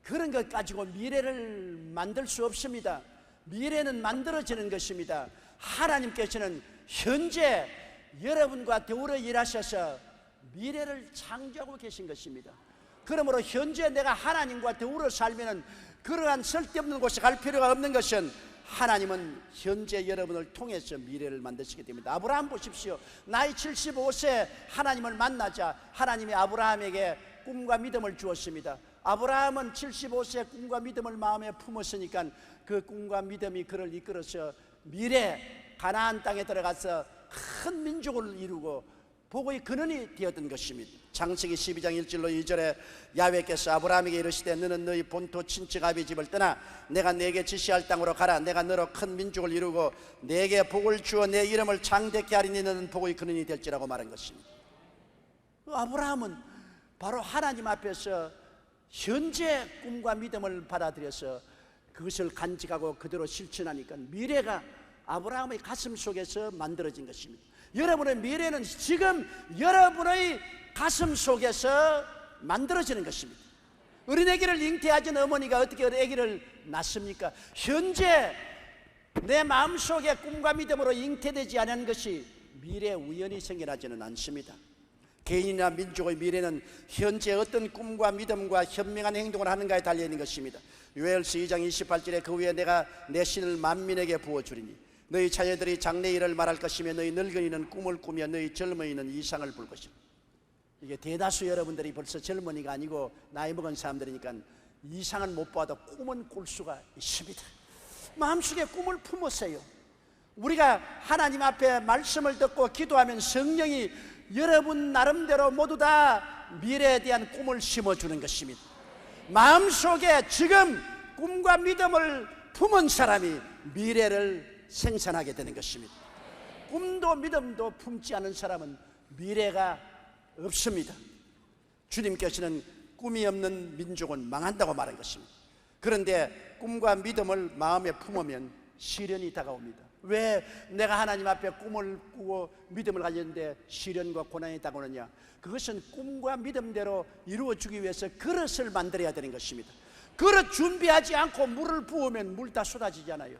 그런 것 가지고 미래를 만들 수 없습니다. 미래는 만들어지는 것입니다. 하나님께서는 현재 여러분과 더불어 일하셔서 미래를 창조하고 계신 것입니다. 그러므로 현재 내가 하나님과 더불어 살면 그러한 쓸데없는 곳에 갈 필요가 없는 것은 하나님은 현재 여러분을 통해서 미래를 만드시게 됩니다. 아브라함 보십시오. 나이 75세 하나님을 만나자 하나님이 아브라함에게 꿈과 믿음을 주었습니다. 아브라함은 75세 꿈과 믿음을 마음에 품었으니까 그 꿈과 믿음이 그를 이끌어서 미래 가나안 땅에 들어가서 큰 민족을 이루고 복의 근원이 되었던 것입니다. 창세기 12장 1절로 2절에 야훼께서 아브라함에게 이르시되 너는 너희 본토 친척 아비 집을 떠나 내가 네게 지시할 땅으로 가라. 내가 너로 큰 민족을 이루고 네게 복을 주어 내 이름을 창대케 하리니 너는 복의 근원이 될지라고 말한 것입니다. 아브라함은 바로 하나님 앞에서 현재 꿈과 믿음을 받아들여서 그것을 간직하고 그대로 실천하니까 미래가 아브라함의 가슴 속에서 만들어진 것입니다. 여러분의 미래는 지금 여러분의 가슴 속에서 만들어지는 것입니다. 어린애기를 잉태하신 어머니가 어떻게 어린애기를 낳습니까? 현재 내 마음속에 꿈과 믿음으로 잉태되지 않은 것이 미래 우연히 생겨나지는 않습니다. 개인이나 민족의 미래는 현재 어떤 꿈과 믿음과 현명한 행동을 하는가에 달려있는 것입니다. 요엘서 2장 28절에 그 후에 내가 내 신을 만민에게 부어주리니 너희 자녀들이 장래일을 말할 것이며 너희 늙은이는 꿈을 꾸며 너희 젊은이는 이상을 볼 것이라. 이게 대다수 여러분들이 벌써 젊은이가 아니고 나이 먹은 사람들이니까 이상은 못 봐도 꿈은 꿀 수가 있습니다. 마음속에 꿈을 품으세요. 우리가 하나님 앞에 말씀을 듣고 기도하면 성령이 여러분 나름대로 모두 다 미래에 대한 꿈을 심어주는 것입니다. 마음속에 지금 꿈과 믿음을 품은 사람이 미래를 생산하게 되는 것입니다. 꿈도 믿음도 품지 않은 사람은 미래가 없습니다. 주님께서는 꿈이 없는 민족은 망한다고 말한 것입니다. 그런데 꿈과 믿음을 마음에 품으면 시련이 다가옵니다. 왜 내가 하나님 앞에 꿈을 꾸고 믿음을 가졌는데 시련과 고난이 다가오느냐? 그것은 꿈과 믿음대로 이루어주기 위해서 그릇을 만들어야 되는 것입니다. 그릇 준비하지 않고 물을 부으면 물 다 쏟아지잖아요.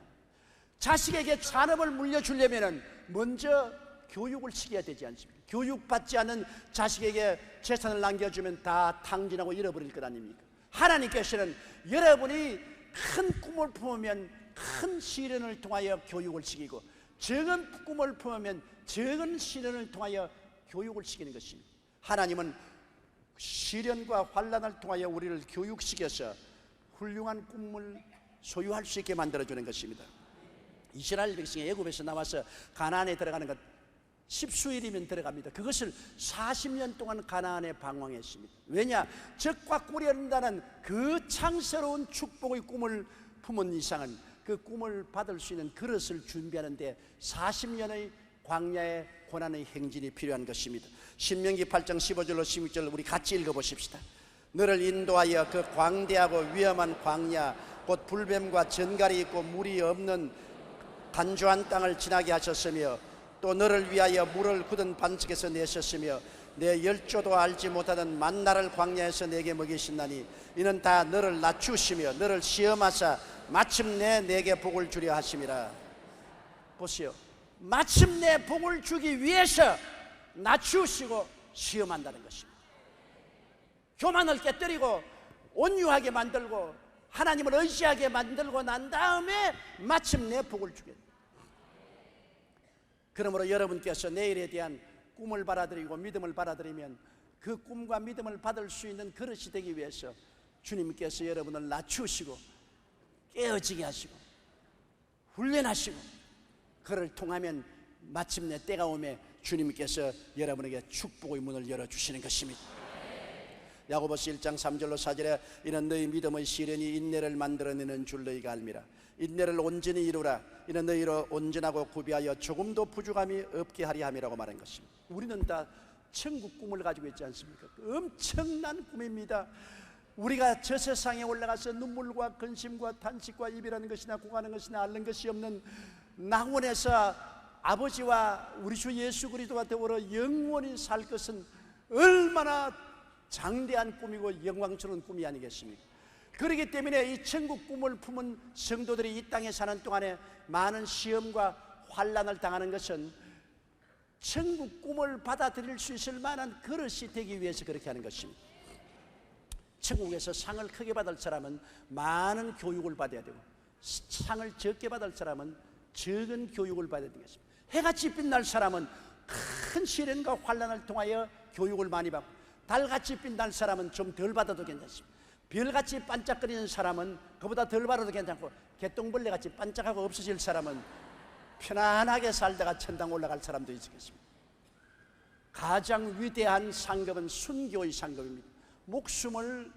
자식에게 산업을 물려주려면 먼저 교육을 시켜야 되지 않습니까? 교육받지 않은 자식에게 재산을 남겨주면 다 탕진하고 잃어버릴 것 아닙니까? 하나님께서는 여러분이 큰 꿈을 품으면 큰 시련을 통하여 교육을 시키고 적은 꿈을 품으면 적은 시련을 통하여 교육을 시키는 것입니다. 하나님은 시련과 환난을 통하여 우리를 교육시켜서 훌륭한 꿈을 소유할 수 있게 만들어주는 것입니다. 이스라엘 백성이 애굽에서 나와서 가나안에 들어가는 것 10수일이면 들어갑니다. 그것을 40년 동안 가나안에 방황했습니다. 왜냐? 적과 꿀이 흐른다는 그 창스러운 축복의 꿈을 품은 이상은 그 꿈을 받을 수 있는 그릇을 준비하는데 40년의 광야의 고난의 행진이 필요한 것입니다. 신명기 8장 15절로 16절 우리 같이 읽어보십시다. 너를 인도하여 그 광대하고 위험한 광야 곧 불뱀과 전갈이 있고 물이 없는 단조한 땅을 지나게 하셨으며 또 너를 위하여 물을 굳은 반석에서 내셨으며 내 열조도 알지 못하던 만나를 광야에서 내게 먹이신다니 이는 다 너를 낮추시며 너를 시험하사 마침내 내게 복을 주려 하심이라. 보세요. 마침내 복을 주기 위해서 낮추시고 시험한다는 것입니다. 교만을 깨뜨리고 온유하게 만들고 하나님을 의지하게 만들고 난 다음에 마침내 복을 주겠다. 그러므로 여러분께서 내일에 대한 꿈을 받아들이고 믿음을 받아들이면 그 꿈과 믿음을 받을 수 있는 그릇이 되기 위해서 주님께서 여러분을 낮추시고 깨어지게 하시고 훈련하시고 그를 통하면 마침내 때가 오매 주님께서 여러분에게 축복의 문을 열어주시는 것입니다. 야고보서 1장 3절로 4절에 이는 너희 믿음의 시련이 인내를 만들어내는 줄 너희가 알미라. 인내를 온전히 이루라. 이는 너희로 온전하고 구비하여 조금도 부족함이 없게 하려 함이라고 말한 것입니다. 우리는 다 천국 꿈을 가지고 있지 않습니까? 엄청난 꿈입니다. 우리가 저 세상에 올라가서 눈물과 근심과 탄식과 이별하는 것이나 고가는 것이나 앓는 것이 없는 낙원에서 아버지와 우리 주 예수 그리스도와 더불어 영원히 살 것은 얼마나 장대한 꿈이고 영광스러운 꿈이 아니겠습니까? 그렇기 때문에 이 천국 꿈을 품은 성도들이 이 땅에 사는 동안에 많은 시험과 환난을 당하는 것은 천국 꿈을 받아들일 수 있을 만한 그릇이 되기 위해서 그렇게 하는 것입니다. 천국에서 상을 크게 받을 사람은 많은 교육을 받아야 되고 상을 적게 받을 사람은 적은 교육을 받아야 되는 것입니다. 해같이 빛날 사람은 큰 시련과 환난을 통하여 교육을 많이 받고 달같이 빛날 사람은 좀 덜 받아도 괜찮습니다. 별같이 반짝거리는 사람은 그보다 덜 받아도 괜찮고 개똥벌레같이 반짝하고 없어질 사람은 편안하게 살다가 천당 올라갈 사람도 있겠습니다. 가장 위대한 상급은 순교의 상급입니다. 목숨을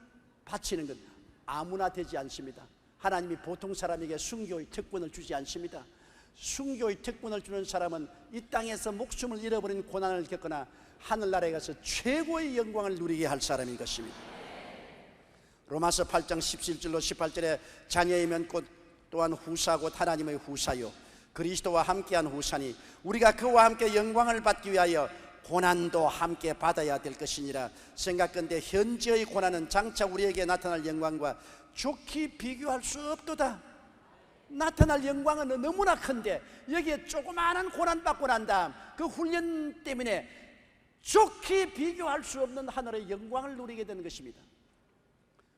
바치는 것 아무나 되지 않습니다. 하나님이 보통 사람에게 순교의 특권을 주지 않습니다. 순교의 특권을 주는 사람은 이 땅에서 목숨을 잃어버린 고난을 겪거나 하늘나라에 가서 최고의 영광을 누리게 할 사람인 것입니다. 로마서 8장 17절로 18절에 자녀이면 곧 또한 후사 곧 하나님의 후사요 그리스도와 함께한 후사니 우리가 그와 함께 영광을 받기 위하여 고난도 함께 받아야 될 것이니라. 생각건대 현재의 고난은 장차 우리에게 나타날 영광과 좋게 비교할 수 없도다. 나타날 영광은 너무나 큰데 여기에 조그마한 고난 받고 난 다음 그 훈련 때문에 좋게 비교할 수 없는 하늘의 영광을 누리게 되는 것입니다.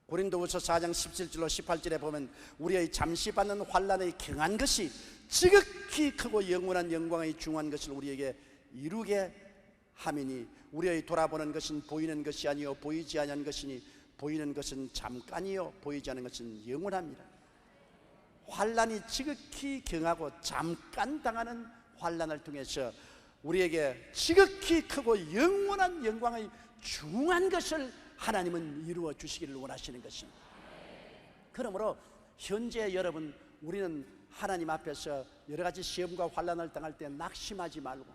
고린도후서 4장 17절로 18절에 보면 우리의 잠시 받는 환난의 경한 것이 지극히 크고 영원한 영광의 중한 것을 우리에게 이루게 함이니 우리의 돌아보는 것은 보이는 것이 아니요 보이지 아니한 것이니 보이는 것은 잠깐이요 보이지 않는 것은 영원합니다. 환난이 지극히 경하고 잠깐 당하는 환난을 통해서 우리에게 지극히 크고 영원한 영광의 중한 것을 하나님은 이루어 주시기를 원하시는 것입니다. 그러므로 현재 여러분, 우리는 하나님 앞에서 여러 가지 시험과 환난을 당할 때 낙심하지 말고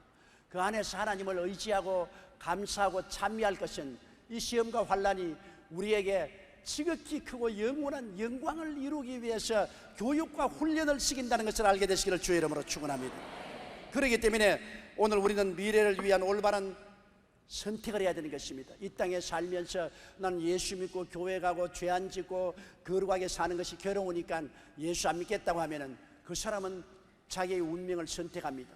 그 안에서 하나님을 의지하고 감사하고 찬미할 것은 이 시험과 환난이 우리에게 지극히 크고 영원한 영광을 이루기 위해서 교육과 훈련을 시킨다는 것을 알게 되시기를 주의 이름으로 축원합니다. 그렇기 때문에 오늘 우리는 미래를 위한 올바른 선택을 해야 되는 것입니다. 이 땅에 살면서 나는 예수 믿고 교회 가고 죄 안 짓고 거룩하게 사는 것이 괴로우니까 예수 안 믿겠다고 하면은 그 사람은 자기의 운명을 선택합니다.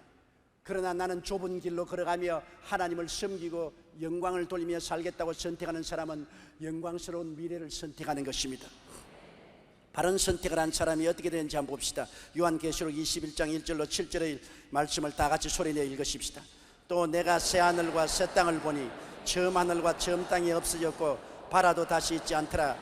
그러나 나는 좁은 길로 걸어가며 하나님을 섬기고 영광을 돌리며 살겠다고 선택하는 사람은 영광스러운 미래를 선택하는 것입니다. 바른 선택을 한 사람이 어떻게 되는지 한번 봅시다. 요한계시록 21장 1절로 7절의 말씀을 다 같이 소리내어 읽으십시다. 또 내가 새 하늘과 새 땅을 보니 처음 하늘과 처음 땅이 없어졌고 바다도 다시 있지 않더라.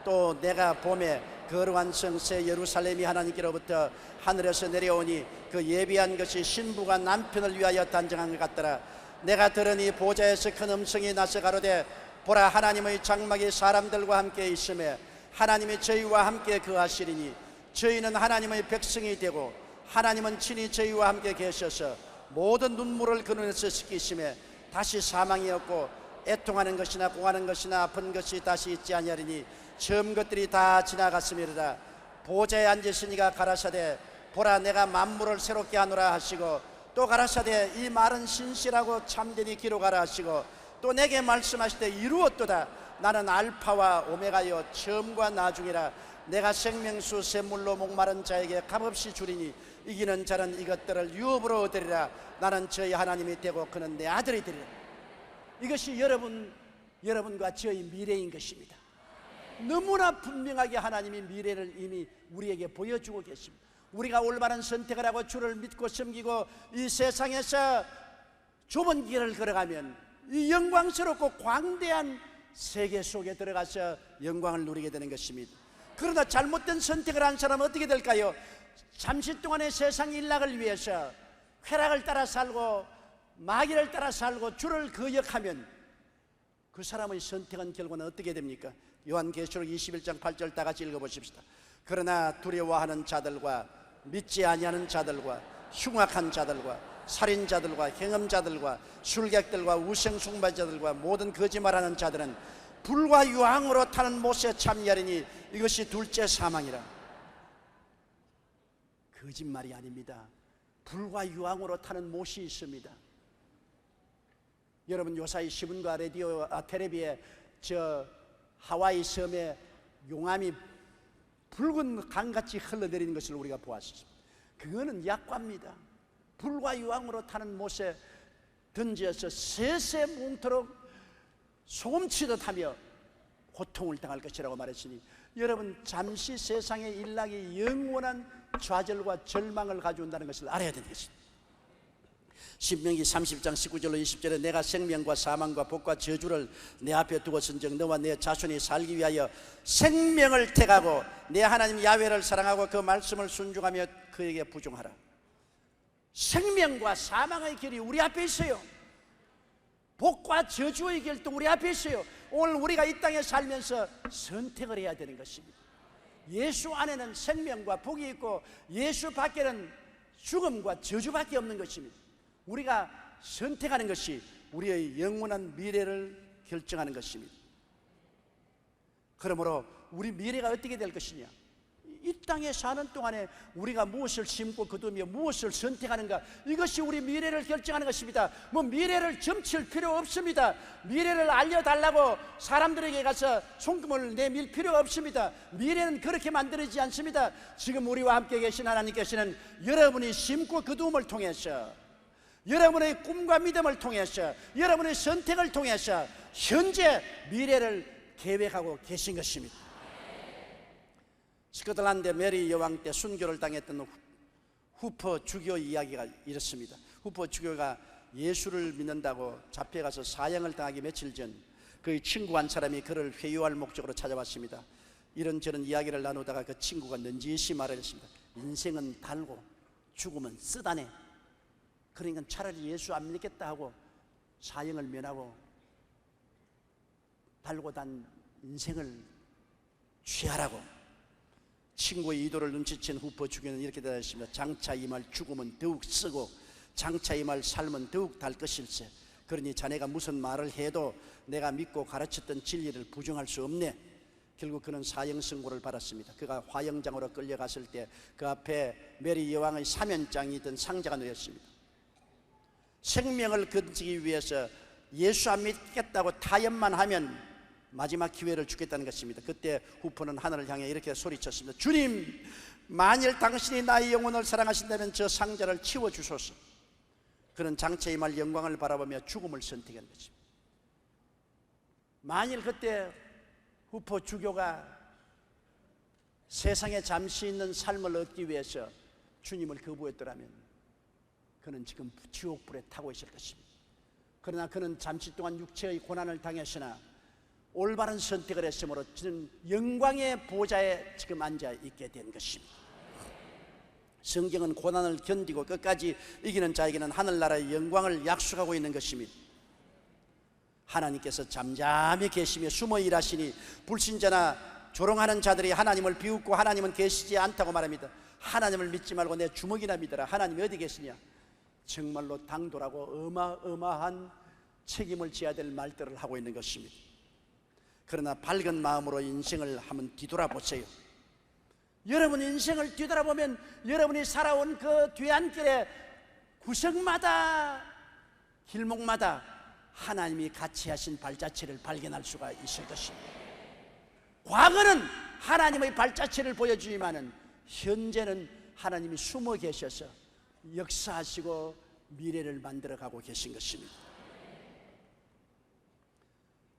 또 내가 봄에 거룩한 성 새 예루살렘이 하나님께로부터 하늘에서 내려오니 그 예비한 것이 신부가 남편을 위하여 단정한 것 같더라. 내가 들으니 보좌에서 큰 음성이 나서 가로되 보라, 하나님의 장막이 사람들과 함께 있음에 하나님이 저희와 함께 거하시리니 저희는 하나님의 백성이 되고 하나님은 친히 저희와 함께 계셔서 모든 눈물을 그 눈에서 씻기심에 다시 사망이 없고 애통하는 것이나 공하는 것이나 아픈 것이 다시 있지 아니하리니 처음 것들이 다 지나갔음이로다. 보좌에 앉으시니가 가라사대 보라, 내가 만물을 새롭게 하노라 하시고 또 가라사대 이 말은 신실하고 참되니 기록하라 하시고 또 내게 말씀하시되 이루었도다. 나는 알파와 오메가여 처음과 나중이라. 내가 생명수 샘물로 목마른 자에게 값없이 주리니 이기는 자는 이것들을 유업으로 얻으리라. 나는 저희 하나님이 되고 그는 내 아들이 되리라. 이것이 여러분과 저희 미래인 것입니다. 너무나 분명하게 하나님이 미래를 이미 우리에게 보여주고 계십니다. 우리가 올바른 선택을 하고 주를 믿고 섬기고 이 세상에서 좁은 길을 걸어가면 이 영광스럽고 광대한 세계 속에 들어가서 영광을 누리게 되는 것입니다. 그러나 잘못된 선택을 한 사람은 어떻게 될까요? 잠시 동안의 세상 일락을 위해서 쾌락을 따라 살고 마귀를 따라 살고 주를 거역하면 그 사람의 선택은 결국은 어떻게 됩니까? 요한계시록 21장 8절 다 같이 읽어보십시다. 그러나 두려워하는 자들과 믿지 아니하는 자들과 흉악한 자들과 살인자들과 행음자들과 술객들과 우상숭배자들과 모든 거짓말하는 자들은 불과 유황으로 타는 못에 참여하리니 이것이 둘째 사망이라. 거짓말이 아닙니다. 불과 유황으로 타는 못이 있습니다. 여러분, 요사이 신문과 텔레비에 저 하와이 섬에 용암이 붉은 강같이 흘러내리는 것을 우리가 보았습니다. 그거는 약과입니다. 불과 유황으로 타는 못에 던져서 세세 뭉토록 소금치듯 하며 고통을 당할 것이라고 말했으니 여러분, 잠시 세상의 일락이 영원한 좌절과 절망을 가져온다는 것을 알아야 되는 것입니다. 신명기 30장 19절로 20절에 내가 생명과 사망과 복과 저주를 내 앞에 두었은즉 너와 내 자손이 살기 위하여 생명을 택하고 내 하나님 야훼를 사랑하고 그 말씀을 순종하며 그에게 부종하라. 생명과 사망의 길이 우리 앞에 있어요. 복과 저주의 길도 우리 앞에 있어요. 오늘 우리가 이 땅에 살면서 선택을 해야 되는 것입니다. 예수 안에는 생명과 복이 있고 예수 밖에는 죽음과 저주밖에 없는 것입니다. 우리가 선택하는 것이 우리의 영원한 미래를 결정하는 것입니다. 그러므로 우리 미래가 어떻게 될 것이냐, 이 땅에 사는 동안에 우리가 무엇을 심고 거두며 무엇을 선택하는가, 이것이 우리 미래를 결정하는 것입니다. 뭐 미래를 점칠 필요 없습니다. 미래를 알려달라고 사람들에게 가서 송금을 내밀 필요 없습니다. 미래는 그렇게 만들어지지 않습니다. 지금 우리와 함께 계신 하나님께서는 여러분이 심고 거두음을 통해서 여러분의 꿈과 믿음을 통해서, 여러분의 선택을 통해서 현재 미래를 계획하고 계신 것입니다. 스코틀랜드 메리 여왕 때 순교를 당했던 후퍼 주교 이야기가 이렇습니다. 후퍼 주교가 예수를 믿는다고 잡혀가서 사형을 당하기 며칠 전 그의 친구 한 사람이 그를 회유할 목적으로 찾아왔습니다. 이런저런 이야기를 나누다가 그 친구가 넌지시 말했습니다. 인생은 달고 죽음은 쓰다네. 그러니까 차라리 예수 안 믿겠다 하고 사형을 면하고 달고 단 인생을 취하라고. 친구의 의도를 눈치챈 후퍼 주교는 이렇게 대답했습니다. 장차 이 말 죽음은 더욱 쓰고 장차 이 말 삶은 더욱 달 것일세. 그러니 자네가 무슨 말을 해도 내가 믿고 가르쳤던 진리를 부정할 수 없네. 결국 그는 사형 선고를 받았습니다. 그가 화형장으로 끌려갔을 때 그 앞에 메리 여왕의 사면장이 있던 상자가 놓였습니다. 생명을 건지기 위해서 예수 안 믿겠다고 타협만 하면 마지막 기회를 주겠다는 것입니다. 그때 후퍼는 하늘을 향해 이렇게 소리쳤습니다. 주님, 만일 당신이 나의 영혼을 사랑하신다면 저 상자를 치워주소서. 그는 장차 이 말 영광을 바라보며 죽음을 선택한 것입니다. 만일 그때 후퍼 주교가 세상에 잠시 있는 삶을 얻기 위해서 주님을 거부했더라면 그는 지금 지옥불에 타고 있을 것입니다. 그러나 그는 잠시 동안 육체의 고난을 당했으나 올바른 선택을 했으므로 저는 영광의 보좌에 지금 앉아 있게 된 것입니다. 성경은 고난을 견디고 끝까지 이기는 자에게는 하늘나라의 영광을 약속하고 있는 것입니다. 하나님께서 잠잠히 계시며 숨어 일하시니 불신자나 조롱하는 자들이 하나님을 비웃고 하나님은 계시지 않다고 말합니다. 하나님을 믿지 말고 내 주먹이나 믿어라. 하나님이 어디 계시냐? 정말로 당돌하고 어마어마한 책임을 져야 될 말들을 하고 있는 것입니다. 그러나 밝은 마음으로 인생을 한번 뒤돌아보세요. 여러분 인생을 뒤돌아보면 여러분이 살아온 그 뒤안길의 구석마다 길목마다 하나님이 같이 하신 발자취를 발견할 수가 있을 것입니다. 과거는 하나님의 발자취를 보여주지만은 현재는 하나님이 숨어 계셔서 역사하시고 미래를 만들어가고 계신 것입니다.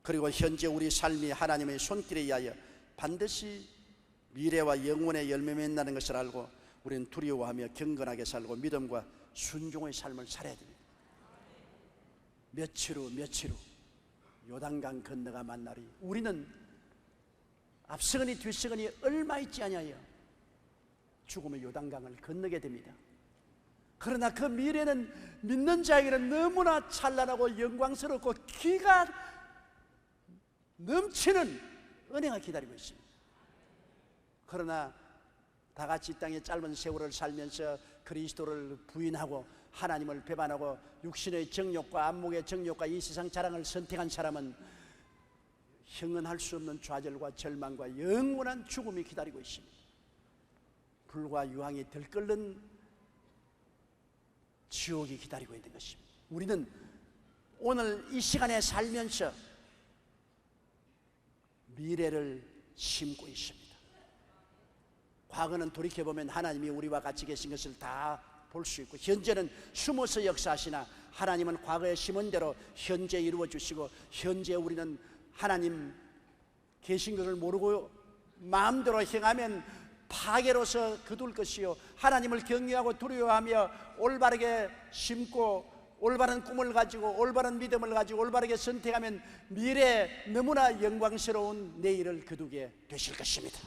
그리고 현재 우리 삶이 하나님의 손길에 의하여 반드시 미래와 영혼의 열매 맺는다는 것을 알고 우리는 두려워하며 경건하게 살고 믿음과 순종의 삶을 살아야 됩니다. 며칠 후 요단강 건너가 만나리. 우리는 앞서거니 뒤서거니 얼마 있지 아니하여 죽음의 요단강을 건너게 됩니다. 그러나 그 미래는 믿는 자에게는 너무나 찬란하고 영광스럽고 기가 넘치는 은혜가 기다리고 있습니다. 그러나 다 같이 이 땅의 짧은 세월을 살면서 그리스도를 부인하고 하나님을 배반하고 육신의 정욕과 안목의 정욕과 이 세상 자랑을 선택한 사람은 형언할 수 없는 좌절과 절망과 영원한 죽음이 기다리고 있습니다. 불과 유황이 들끓는 지옥이 기다리고 있는 것입니다. 우리는 오늘 이 시간에 살면서 미래를 심고 있습니다. 과거는 돌이켜보면 하나님이 우리와 같이 계신 것을 다 볼 수 있고 현재는 숨어서 역사하시나 하나님은 과거에 심은 대로 현재 이루어 주시고 현재 우리는 하나님 계신 것을 모르고 마음대로 행하면 파괴로서 거둘 것이요 하나님을 경외하고 두려워하며 올바르게 심고 올바른 꿈을 가지고 올바른 믿음을 가지고 올바르게 선택하면 미래에 너무나 영광스러운 내일을 거두게 되실 것입니다.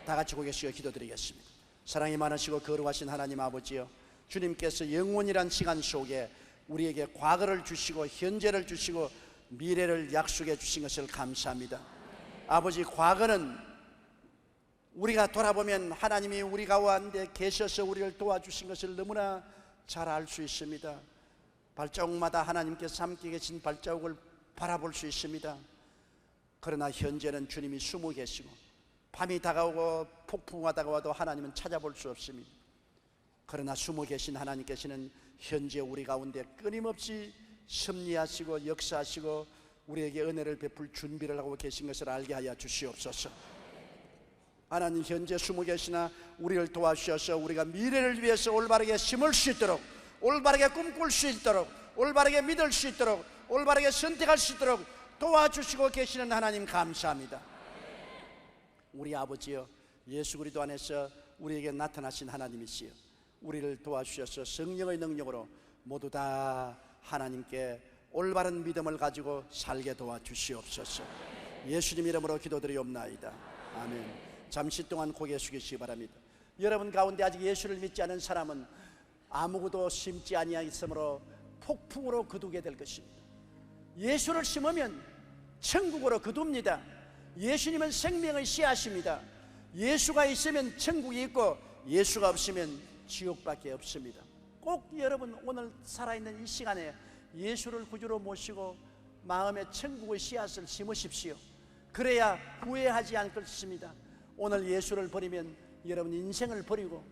다 같이 고개 숙여 기도드리겠습니다. 사랑이 많으시고 거룩하신 하나님 아버지여, 주님께서 영원이란 시간 속에 우리에게 과거를 주시고 현재를 주시고 미래를 약속해 주신 것을 감사합니다. 아버지, 과거는 우리가 돌아보면 하나님이 우리 가운데 계셔서 우리를 도와주신 것을 너무나 잘 알 수 있습니다. 발자국마다 하나님께서 함께 계신 발자국을 바라볼 수 있습니다. 그러나 현재는 주님이 숨어 계시고 밤이 다가오고 폭풍우가 다가와도 하나님은 찾아볼 수 없습니다. 그러나 숨어 계신 하나님께서는 현재 우리 가운데 끊임없이 섭리하시고 역사하시고 우리에게 은혜를 베풀 준비를 하고 계신 것을 알게 하여 주시옵소서. 하나님, 현재 숨어 계시나 우리를 도와주셔서 우리가 미래를 위해서 올바르게 심을 수 있도록 올바르게 꿈꿀 수 있도록, 올바르게 믿을 수 있도록, 올바르게 선택할 수 있도록 도와주시고 계시는 하나님 감사합니다. 우리 아버지여, 예수 그리스도 안에서 우리에게 나타나신 하나님이시여, 우리를 도와주셔서 성령의 능력으로 모두 다 하나님께 올바른 믿음을 가지고 살게 도와주시옵소서. 예수님 이름으로 기도드리옵나이다. 아멘. 잠시 동안 고개 숙이시기 바랍니다. 여러분 가운데 아직 예수를 믿지 않은 사람은 아무것도 심지 아니하였으므로 폭풍으로 거두게 될 것입니다. 예수를 심으면 천국으로 거둡니다. 예수님은 생명의 씨앗입니다. 예수가 있으면 천국이 있고 예수가 없으면 지옥밖에 없습니다. 꼭 여러분 오늘 살아있는 이 시간에 예수를 구주로 모시고 마음에 천국의 씨앗을 심으십시오. 그래야 후회하지 않을 것입니다. 오늘 예수를 버리면 여러분 인생을 버리고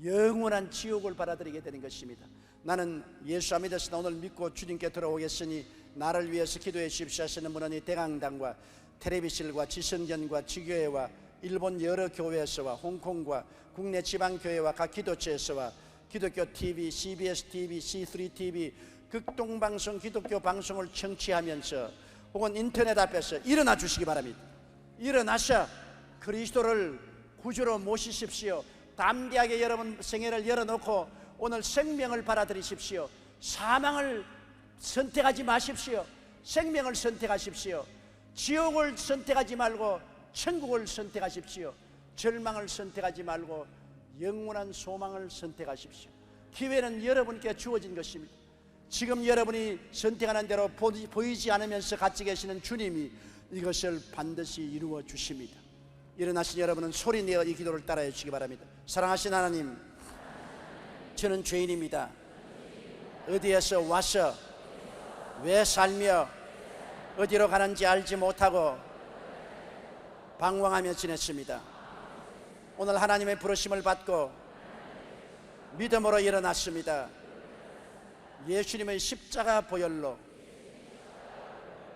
영원한 지옥을 받아들이게 되는 것입니다. 나는 예수 믿었으나 오늘 믿고 주님께 들어오겠으니 나를 위해서 기도해 주십시오 하시는 분은 이 대강당과 텔레비실과 지성전과 지교회와 일본 여러 교회에서와 홍콩과 국내 지방교회와 각 기도처에서와 기독교 TV, CBS TV, C3 TV, 극동방송 기독교 방송을 청취하면서 혹은 인터넷 앞에서 일어나 주시기 바랍니다. 일어나셔 그리스도를 구주로 모시십시오. 담대하게 여러분 생애를 열어놓고 오늘 생명을 받아들이십시오. 사망을 선택하지 마십시오. 생명을 선택하십시오. 지옥을 선택하지 말고 천국을 선택하십시오. 절망을 선택하지 말고 영원한 소망을 선택하십시오. 기회는 여러분께 주어진 것입니다. 지금 여러분이 선택하는 대로 보이지 않으면서 같이 계시는 주님이 이것을 반드시 이루어 주십니다. 일어나신 여러분은 소리내어 이 기도를 따라해 주시기 바랍니다. 사랑하신 하나님, 저는 죄인입니다. 어디에서 와서 왜 살며 어디로 가는지 알지 못하고 방황하며 지냈습니다. 오늘 하나님의 부르심을 받고 믿음으로 일어났습니다. 예수님의 십자가 보혈로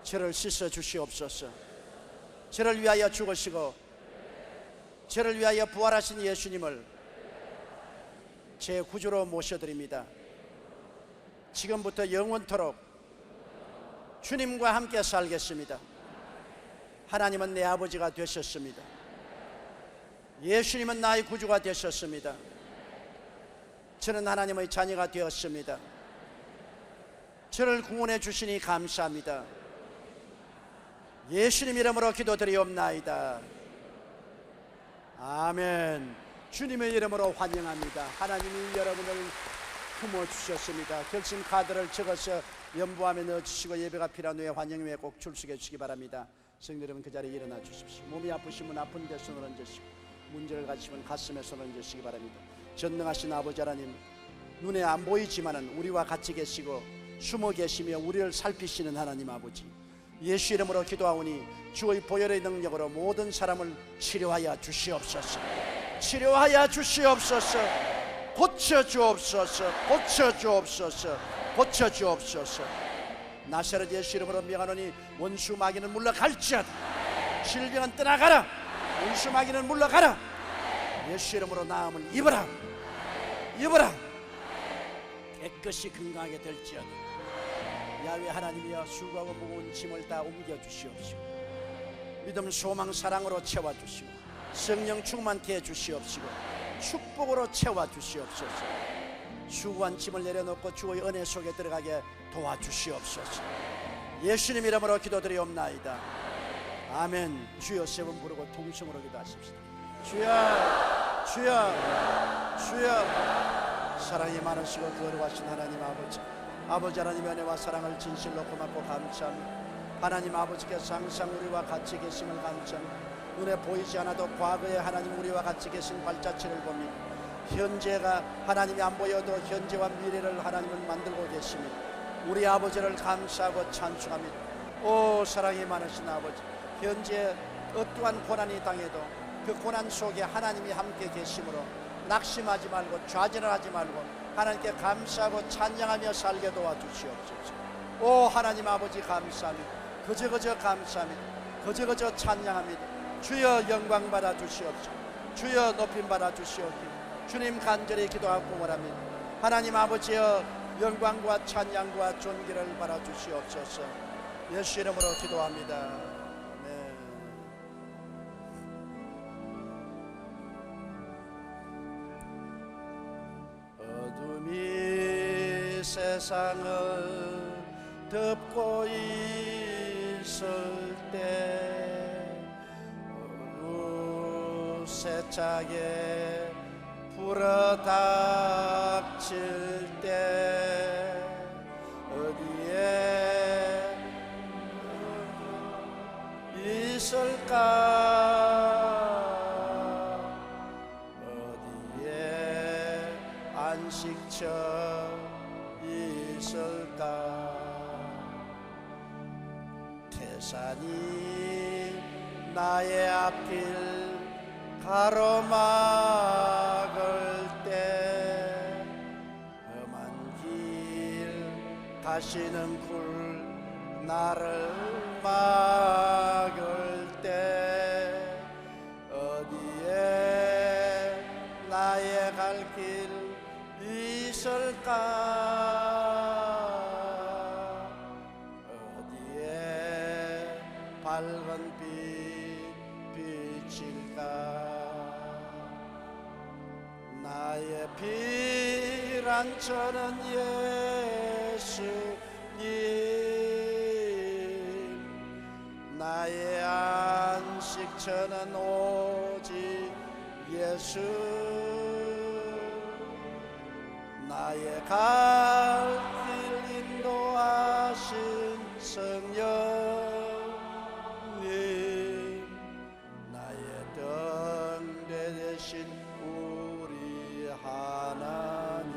저를 씻어 주시옵소서. 저를 위하여 죽으시고 저를 위하여 부활하신 예수님을 제 구주로 모셔드립니다. 지금부터 영원토록 주님과 함께 살겠습니다. 하나님은 내 아버지가 되셨습니다. 예수님은 나의 구주가 되셨습니다. 저는 하나님의 자녀가 되었습니다. 저를 구원해 주시니 감사합니다. 예수님 이름으로 기도드리옵나이다. 아멘. 주님의 이름으로 환영합니다. 하나님이 여러분을 품어주셨습니다. 결심 카드를 적어서 연부함에 넣어주시고 예배가 필요한 후에 환영 후에 꼭 출석해 주시기 바랍니다. 성도 여러분 그 자리에 일어나 주십시오. 몸이 아프시면 아픈 데 손을 얹으시고 문제를 가지시면 가슴에 손을 얹으시기 바랍니다. 전능하신 아버지 하나님, 눈에 안 보이지만은 우리와 같이 계시고 숨어 계시며 우리를 살피시는 하나님 아버지, 예수 이름으로 기도하오니 주의 보혈의 능력으로 모든 사람을 치료하여 주시옵소서. 치료하여 주시옵소서. 고쳐주옵소서. 고쳐주옵소서. 고쳐주옵소서. 나사렛 예수 이름으로 명하노니 원수 마귀는 물러갈지어다. 질병은 떠나가라. 원수 마귀는 물러가라. 예수 이름으로 나음을 입어라. 입어라. 깨끗이 건강하게 될지어다. 야훼 하나님이여, 수고하고 무거운 짐을 다 옮겨 주시옵시고 믿음 소망 사랑으로 채워 주시고 성령 충만케 해 주시옵시고 축복으로 채워 주시옵소서. 수고한 짐을 내려놓고 주의 은혜 속에 들어가게 도와주시옵소서. 예수님 이름으로 기도드리옵나이다. 아멘. 주여 세 번 부르고 통성으로 기도하십시다. 주여, 주여, 주여. 사랑이 많으시고 거룩하신 하나님 아버지, 아버지 하나님의 은혜와 사랑을 진실로 고맙고 감사합니다. 하나님 아버지께서 항상 우리와 같이 계심을 감사합니다. 눈에 보이지 않아도 과거에 하나님 우리와 같이 계신 발자취를 봅니다. 현재가 하나님이 안 보여도 현재와 미래를 하나님은 만들고 계십니다. 우리 아버지를 감사하고 찬송합니다. 오 사랑이 많으신 아버지, 현재 어떠한 고난이 당해도 그 고난 속에 하나님이 함께 계심으로 낙심하지 말고 좌절을 하지 말고 하나님께 감사하고 찬양하며 살게 도와주시옵소서. 오 하나님 아버지 감사합니다. 그저 감사합니다. 그저 찬양합니다. 주여 영광 받아 주시옵소서. 주여 높임 받아 주시옵소서. 주님 간절히 기도하고 원합니다. 하나님 아버지여, 영광과 찬양과 존귀를 받아 주시옵소서. 예수 이름으로 기도합니다. 네. 어둠이 세상을 덮고 있을 때 세차게 불어닥칠 때 어디에 있을까? 어디에 안식처 있을까? 태산이 나의 앞길 가로막을 때 험한 길 가시는 굴 나를 막을 때 어디에 나의 갈 길 있을까? 어디에 밝은 빛 비칠까? 나의 피난처는 예수님, 나의 안식처는 오직 예수, 나의 갈 길 인도하신 성령님, 나의 등대 되신 우리 하나님.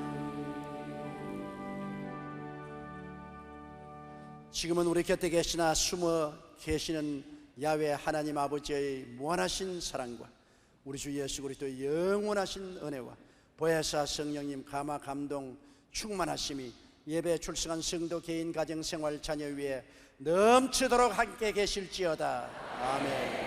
지금은 우리 곁에 계시나 숨어 계시는 야훼 하나님 아버지의 무한하신 사랑과 우리 주 예수 그리스도의 영원하신 은혜와 보혜사 성령님 감화 감동 충만하심이 예배에 출석한 성도 개인 가정 생활 자녀 위에 넘치도록 함께 계실지어다. 아멘.